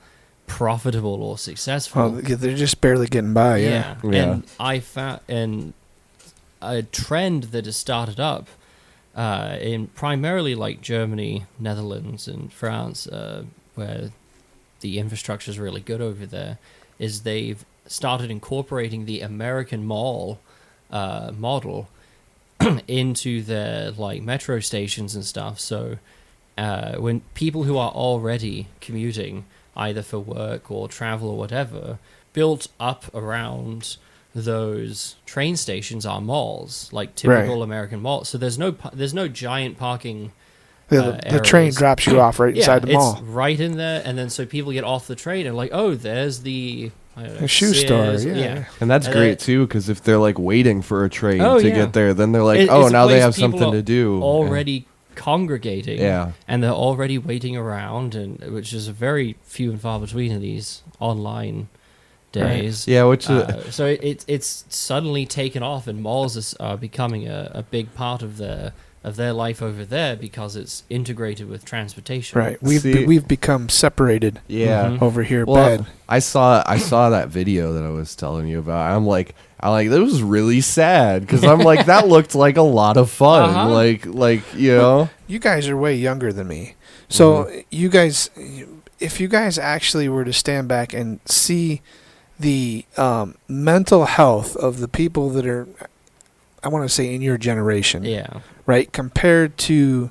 profitable or successful. Well, they're just barely getting by. Yeah. Yeah. And I found a trend that has started up in primarily like Germany, Netherlands, and France, where the infrastructure is really good over there, is they've started incorporating the American mall model into their like metro stations and stuff. So when people who are already commuting, either for work or travel or whatever, built up around those train stations are malls, like typical Right. American malls. So there's no giant parking. The train areas. drops you off right inside the mall. It's right in there, and then so people get off the train and like, oh, there's the I don't know, A shoe store, Sears. yeah. And that's And great too, because if they're like waiting for a train Oh, to yeah. get there, then they're like, It's "Oh, a now they place have people something are to do." already congregating, Yeah. and they're already waiting around, and which is very few and far between in these online days. Yeah, which So it's suddenly taken off, and malls are becoming a big part of their life over there because it's integrated with transportation. Right. See- We've become separated yeah. Mhm. over here. Well, Bad. I saw that video that I was telling you about. I'm like that was really sad because I'm like that looked like a lot of fun. Uh-huh. Like you know. You guys are way younger than me. So Mm-hmm. you guys, if you guys actually were to stand back and see the mental health of the people that are, I want to say in your generation, Yeah. right, compared to,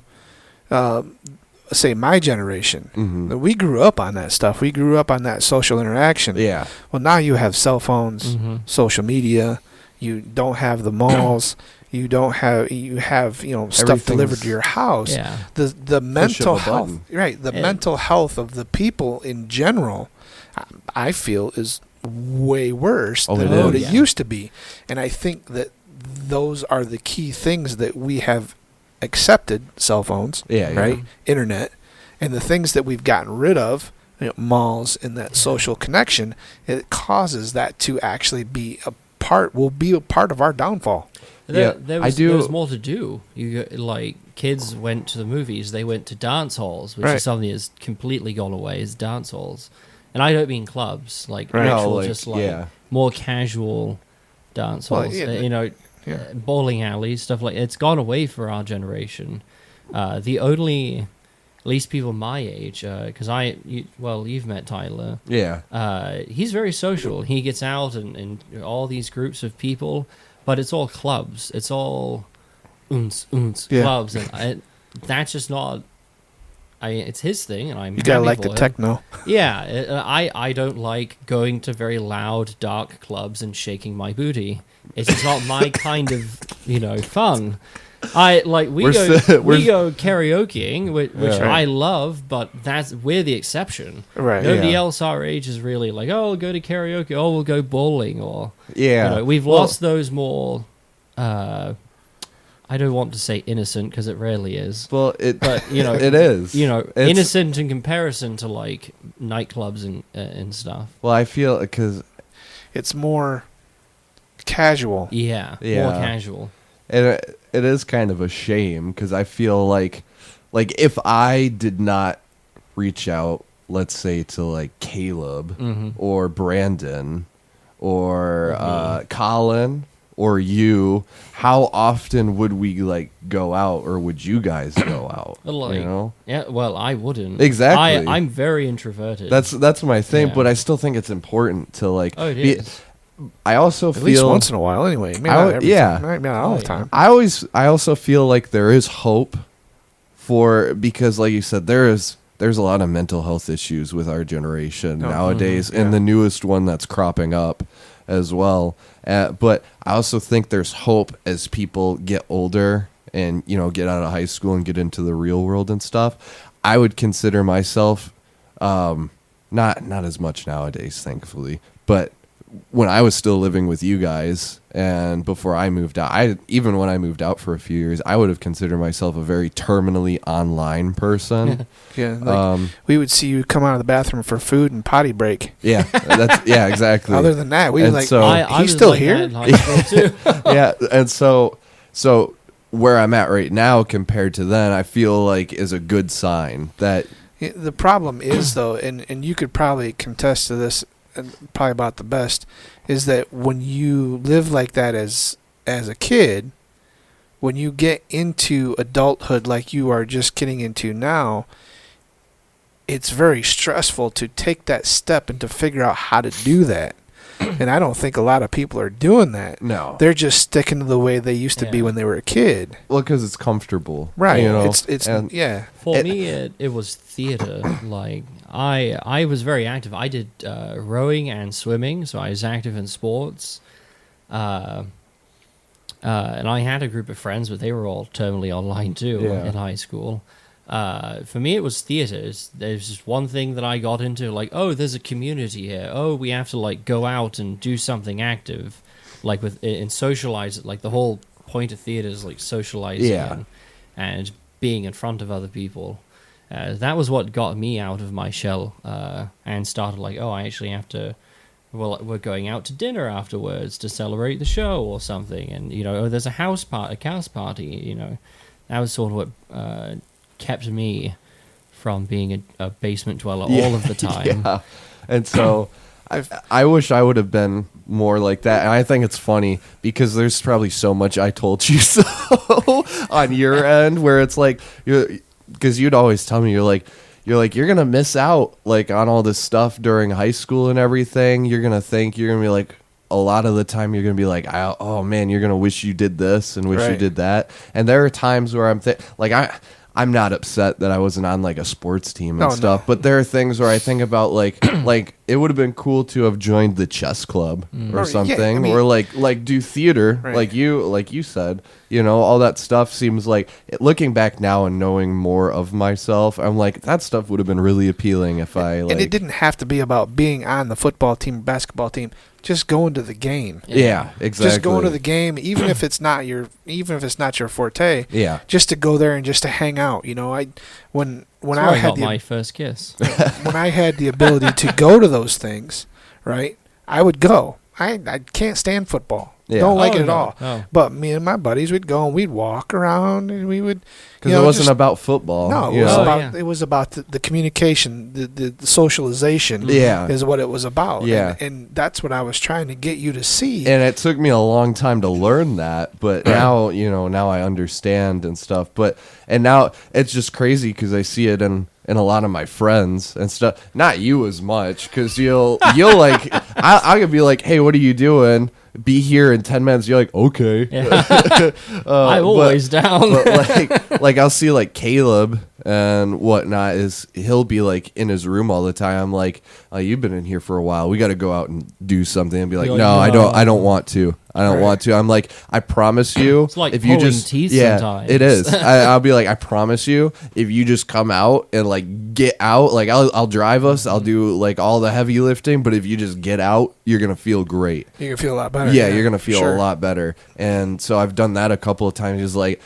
say, my generation. Mhm. We grew up on that stuff. We grew up on that social interaction. Yeah. Well, now you have cell phones, Mm-hmm. social media. You don't have the malls. You have stuff delivered to your house. Yeah. The mental of a health, button. right? The Yeah. mental health of the people in general, I feel, is way worse Oh, than it what is. it Yeah. used to be. And I think that those are the key things that we have accepted: cell phones, Yeah. right? Internet, and the things that we've gotten rid of, malls and that social connection. It causes that to actually be a part of our downfall. Yeah, There I was, do- there was more to do. Like kids went to the movies, they went to dance halls, which Right. is something that's completely gone away. Is dance halls, and I don't mean clubs, like Right. actual, No, like, just like yeah. more casual dance Well, halls. yeah, yeah. Bowling alleys, stuff like it's gone away for our generation. The only, at least people my age, because you've met Tyler. Yeah. He's very social. He gets out and all these groups of people, but it's all clubs. It's all Yeah. clubs, and that's just not it's his thing, and I'm You gotta happy like for the him. techno. Yeah, I don't like going to very loud, dark clubs and shaking my booty. It's just not my kind of fun. We We're go karaokeing, which Yeah. I love, but we're the exception. Right. Nobody Yeah. else our age is really like, oh, we'll go to karaoke, oh, we'll go bowling, or Yeah. we've Well, lost those more. I don't want to say innocent because it rarely is. Well, But it is. It's- innocent in comparison to like nightclubs and stuff. Well, I feel because It's more casual. Yeah, Yeah. more casual. it is kind of a shame because I feel like if I did not reach out, let's say to like Caleb Mhm. or Brandon or Colin or you, how often would we like go out, or would you guys go out? Like, you know, yeah. Well, I wouldn't. Exactly. I'm very introverted. that's my thing. Yeah. But I still think it's important to like. it is. I also At feel least once in a while, anyway. Maybe not every yeah. time. Maybe not all Oh, the yeah. time. I also feel like there is hope because like you said, there's a lot of mental health issues with our generation nowadays, and yeah. the newest one that's cropping up as well. But I also think there's hope as people get older and get out of high school and get into the real world and stuff. I would consider myself not as much nowadays, thankfully, but when I was still living with you guys and before I moved out, even when I moved out for a few years, I would have considered myself a very terminally online person. Yeah, like we would see you come out of the bathroom for food and potty break. Yeah, exactly. Other than that, we And were like, so- I he's was still like here? that in high school, too. Yeah, and so where I'm at right now compared to then, I feel like is a good sign that Yeah, the problem is, though, and you could probably contest to this, and probably about the best, is that when you live like that as a kid, when you get into adulthood like you are just getting into now, it's very stressful to take that step and to figure out how to do that. And I don't think a lot of people are doing that. no, They're just sticking to the way they used to be Yeah. when they were a kid. well, because it's comfortable, Right. You know, It's and- yeah. For me, it was theater. Like I was very active. I did rowing and swimming, so I was active in sports. And I had a group of friends, but they were all terminally online too Yeah. in high school. For me, it was theater. There's just one thing that I got into, like, oh, there's a community here. Oh, we have to like go out and do something active, like and socialize it. Like the whole point of theater is like socializing Yeah. and being in front of other people. That was what got me out of my shell and started like, oh, I actually have to. Well, we're going out to dinner afterwards to celebrate the show or something, and oh, there's a house party. That was sort of what kept me from being a basement dweller all of the time. Yeah. And so I wish I would have been more like that. And I think it's funny because there's probably so much I told you so on your end where it's like, because you'd always tell me, you're like, you're going to miss out like on all this stuff during high school and everything. You're going to be like, a lot of the time you're going to be like, oh man, you're going to wish you did this and wish you Right. did that. And there are times where I'm not upset that I wasn't on like a sports team and No, stuff, no. but there are things where I think about like it would have been cool to have joined the chess club Or, or yeah, something, I mean- or like do theater, Right. like you said, all that stuff seems like looking back now and knowing more of myself, I'm like that stuff would have been really appealing if I like. And it didn't have to be about being on the football team, basketball team. Just going to the game. Yeah, exactly. Just going to the game, even if it's not your forte. Yeah. Just to go there and just to hang out. When That's I where I had got my first kiss. when I had the ability to go to those things, right? I would go. I can't stand football. Yeah. Don't like Oh, it at no. all. Oh. But me and my buddies would go and we'd walk around and we would. Because it wasn't about football. No, you it was know? Oh, about yeah. it was about the communication, the socialization. Yeah. is what it was about. Yeah. and that's what I was trying to get you to see. And it took me a long time to learn that, but now I understand and stuff. And now it's just crazy because I see it in a lot of my friends and stuff. Not you as much, because you'll like I could be like, hey, what are you doing? Be here in 10 minutes. You're like, okay. I'm always down. But like I'll see like Caleb and whatnot is he'll be like in his room all the time. I'm like, oh, you've been in here for a while. We got to go out and do something. And be like, You're no, like, I don't want to. I don't want to. I'm like, I promise you. It's like if you pulling just teeth yeah, sometimes. it is. I'll be like, I promise you, if you just come out and like get out, like I'll drive us. I'll do like all the heavy lifting. But if you just get out, you're gonna feel great. You can feel a lot better. Yeah, you're gonna feel Sure. a lot better. And so I've done that a couple of times. He's like,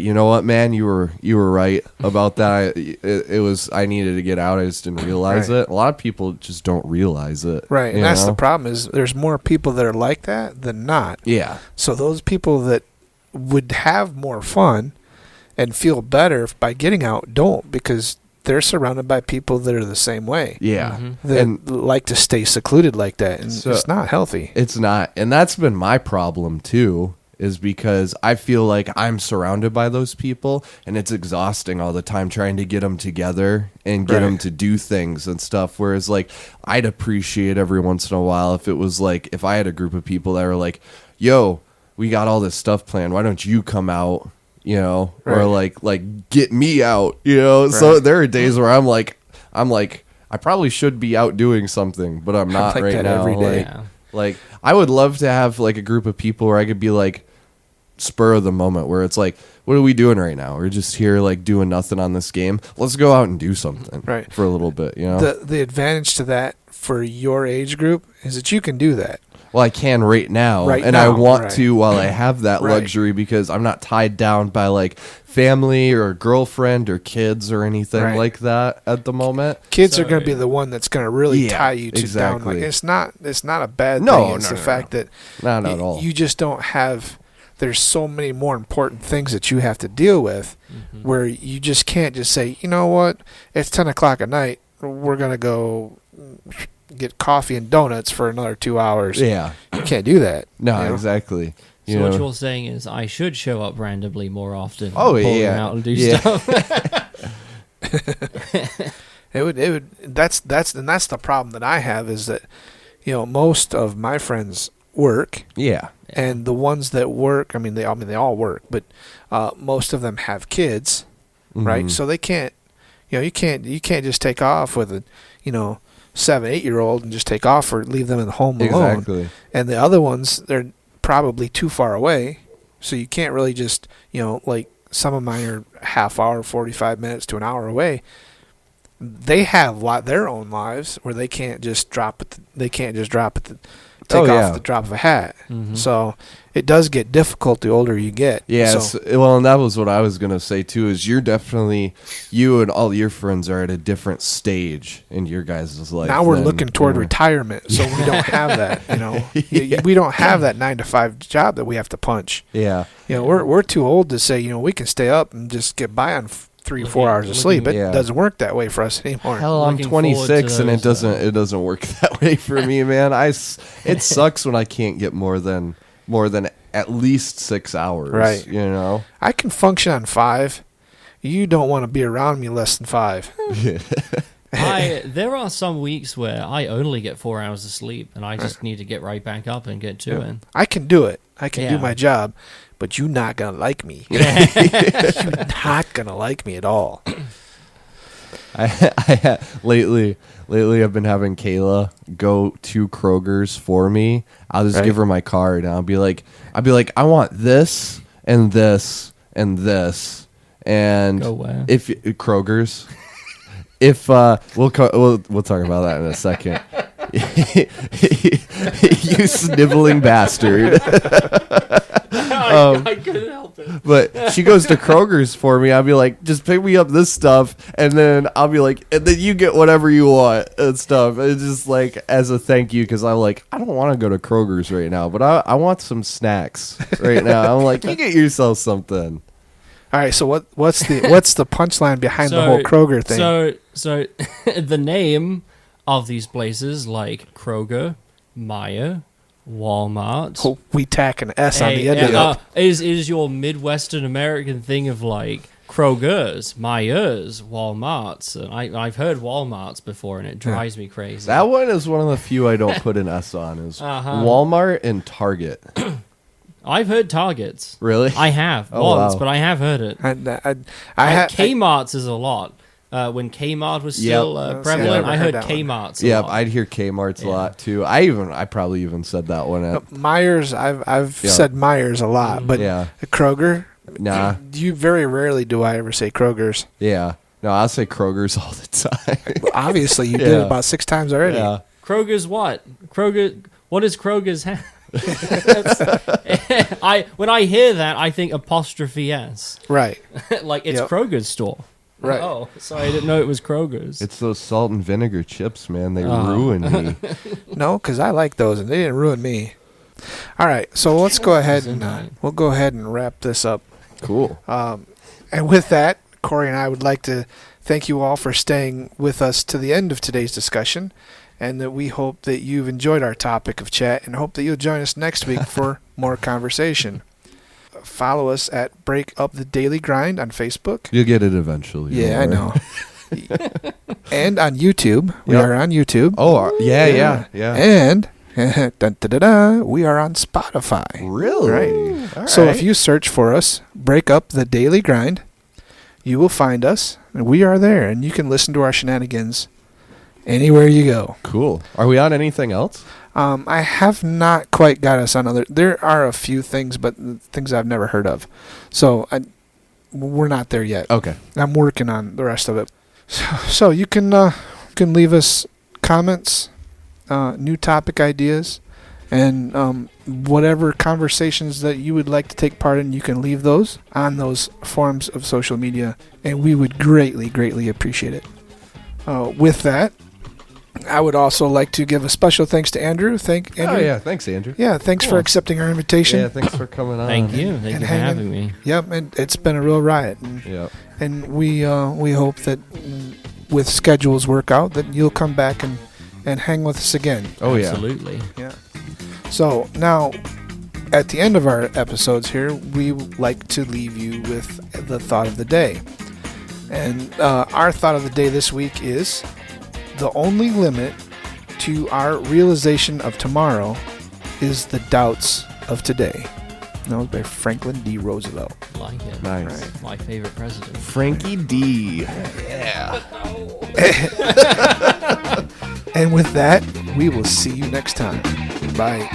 you know what, man, you were right about that. It was I needed to get out. I just didn't realize Right. it. A lot of people just don't realize it. Right, and you that's the know? problem is there's more people that are like that than not. Yeah, So those people that would have more fun and feel better by getting out don't, because they're surrounded by people that are the same way. yeah. Mhm. That And like to stay secluded like that, and So- it's not healthy. it's not, and that's been my problem too. Is because I feel like I'm surrounded by those people, and it's exhausting all the time trying to get them together and get Right. them to do things and stuff. Whereas, like, I'd appreciate every once in a while if it was like if I had a group of people that were like, "Yo, we got all this stuff planned. Why don't you come out?" You know, or Right. like get me out. You know, so Right. there are days where I'm like, I probably should be out doing something, but I'm not like right that now. every day. Like, Yeah. like, I would love to have like a group of people where I could be like spur of the moment, where it's like, what are we doing right now? We're just here like doing nothing on this game. Let's go out and do something Right. for a little bit, you know? The advantage to that for your age group is that you can do that. Well, I can right now, Right and now, I want right. to while I have that Right. luxury, because I'm not tied down by like family or girlfriend or kids or anything Right. like that at the moment. Kids are So- going to be the one that's going to really Yeah, tie you to down. exactly. Like it's not a bad No, thing. It's no, the no, fact that Not at all. you just don't have. There's so many more important things that you have to deal with, Mhm. where you just can't just say, you know what, it's 10 o'clock at night. We're gonna go get coffee and donuts for another 2 hours. Yeah. You can't do that. No, you know? exactly. So You what know? you're saying is I should show up randomly more often. Oh, pull them yeah. out and do Yeah. stuff. It would. That's the problem that I have is that, most of my friends work, Yeah. and the ones that work, they all work, but most of them have kids, right? Mhm. So they can't, you can't just take off with a, 7, 8-year-old and just take off or leave them in the home alone. Exactly. And the other ones, they're probably too far away, so you can't really just, like some of mine are half hour, 45 minutes to an hour away. They have their own lives where they can't just drop it. Take Oh, off yeah. the drop of a hat. Mhm. So it does get difficult the older you get. Yes. So, Well, and that was what I was gonna say too. Is you and all your friends are at a different stage in your guys' life. now we're than- looking toward yeah. retirement, so we don't have that. We don't have that 9 to 5 job that we have to punch. Yeah. We're too old to say we can stay up and just get by on 3 or 4 hours of sleep. It Yeah. doesn't work that way for us anymore. Hell, I'm Looking forward to 26 and it those, doesn't work that way for me, man. It sucks when I can't get more than at least 6 hours. Right. You know. I can function on 5. You don't want to be around me less than 5. There are some weeks where I only get 4 hours of sleep, and I just need to get right back up and get to it. I can do it. I can do Yeah. my job, but you're not gonna like me. You're not gonna like me at all. Lately I've been having Kayla go to Kroger's for me. I'll just Right. give her my card and I'll be like, I want this and this and this, and Go where? if Kroger's. If we'll talk about that in a second. You sniveling bastard. I couldn't help it. But she goes to Kroger's for me. I'll be like, just pick me up this stuff, and then I'll be like, and then you get whatever you want and stuff. It's just like as a thank you, because I'm like, I don't want to go to Kroger's right now, but I want some snacks right now. I'm like, you get yourself something. All right. So what's the punchline behind the whole Kroger thing? So the name of these places like Kroger, Meijer, Walmart. Oh, we tack an S on the end of it. Is your Midwestern American thing of like Kroger's, Meijers, Walmarts. And I've heard Walmarts before, and it drives me crazy. That one is one of the few I don't put an S on. Is Uh-huh. Walmart and Target. I've heard Targets. Really? I have Oh, once, wow. but I have heard it. I had Kmart's is a lot. When Kmart was still Yep. prevalent, Yeah, I I've heard heard that one. Kmart's. A Yeah, lot. I'd hear Kmart's a Yeah. lot too. I probably even said that one at. Myers. I've Yeah. said Myers a lot, but Yeah. Kroger. Nah. You very rarely do I ever say Kroger's. Yeah. No, I'll say Kroger's all the time. Well, obviously, you did Yeah. it about 6 times already. yeah. Kroger's what? What does Kroger's have? When I hear that, I think apostrophe S. Right. Like it's Yep. Kroger's store. Right. Oh, sorry, I didn't know it was Kroger's. It's those salt and vinegar chips, man. They Oh. ruin me. No, because I like those, and they didn't ruin me. All right, so let's go ahead and Isn't we'll go ahead and wrap this up. Cool. And with that, Corey and I would like to thank you all for staying with us to the end of today's discussion, and that we hope that you've enjoyed our topic of chat, and hope that you'll join us next week for more conversation. Follow us at Break Up the Daily Grind on Facebook. You'll get it eventually. Yeah, I don't worry. know. And on YouTube. We Yep. are on YouTube. Oh, yeah. And dun, da, da, da, we are on Spotify. Really? Right. All So right. if you search for us, Break Up the Daily Grind, you will find us, and we are there, and you can listen to our shenanigans anywhere you go. Cool. Are we on anything else? I have not quite got us on other. There are a few things, but things I've never heard of. So we're not there yet. Okay. I'm working on the rest of it. So you can leave us comments, new topic ideas, and whatever conversations that you would like to take part in. You can leave those on those forms of social media, and we would greatly, greatly appreciate it. With that, I would also like to give a special thanks to Andrew. Thank Andrew. Oh, yeah. Thanks, Andrew. Yeah, thanks for Cool. accepting our invitation. Yeah, thanks for coming on. Thank you. Thank and you for hanging- having me. Yep, and it's been a real riot. Yeah. And we hope that with schedules work out, that you'll come back and hang with us again. Oh, yeah. Absolutely. Yeah. So now, at the end of our episodes here, we like to leave you with the thought of the day. And our thought of the day this week is: the only limit to our realization of tomorrow is the doubts of today. That was by Franklin D. Roosevelt. Like it. Nice. Right. My favorite president. Frankie D. Yeah. And with that, we will see you next time. Bye.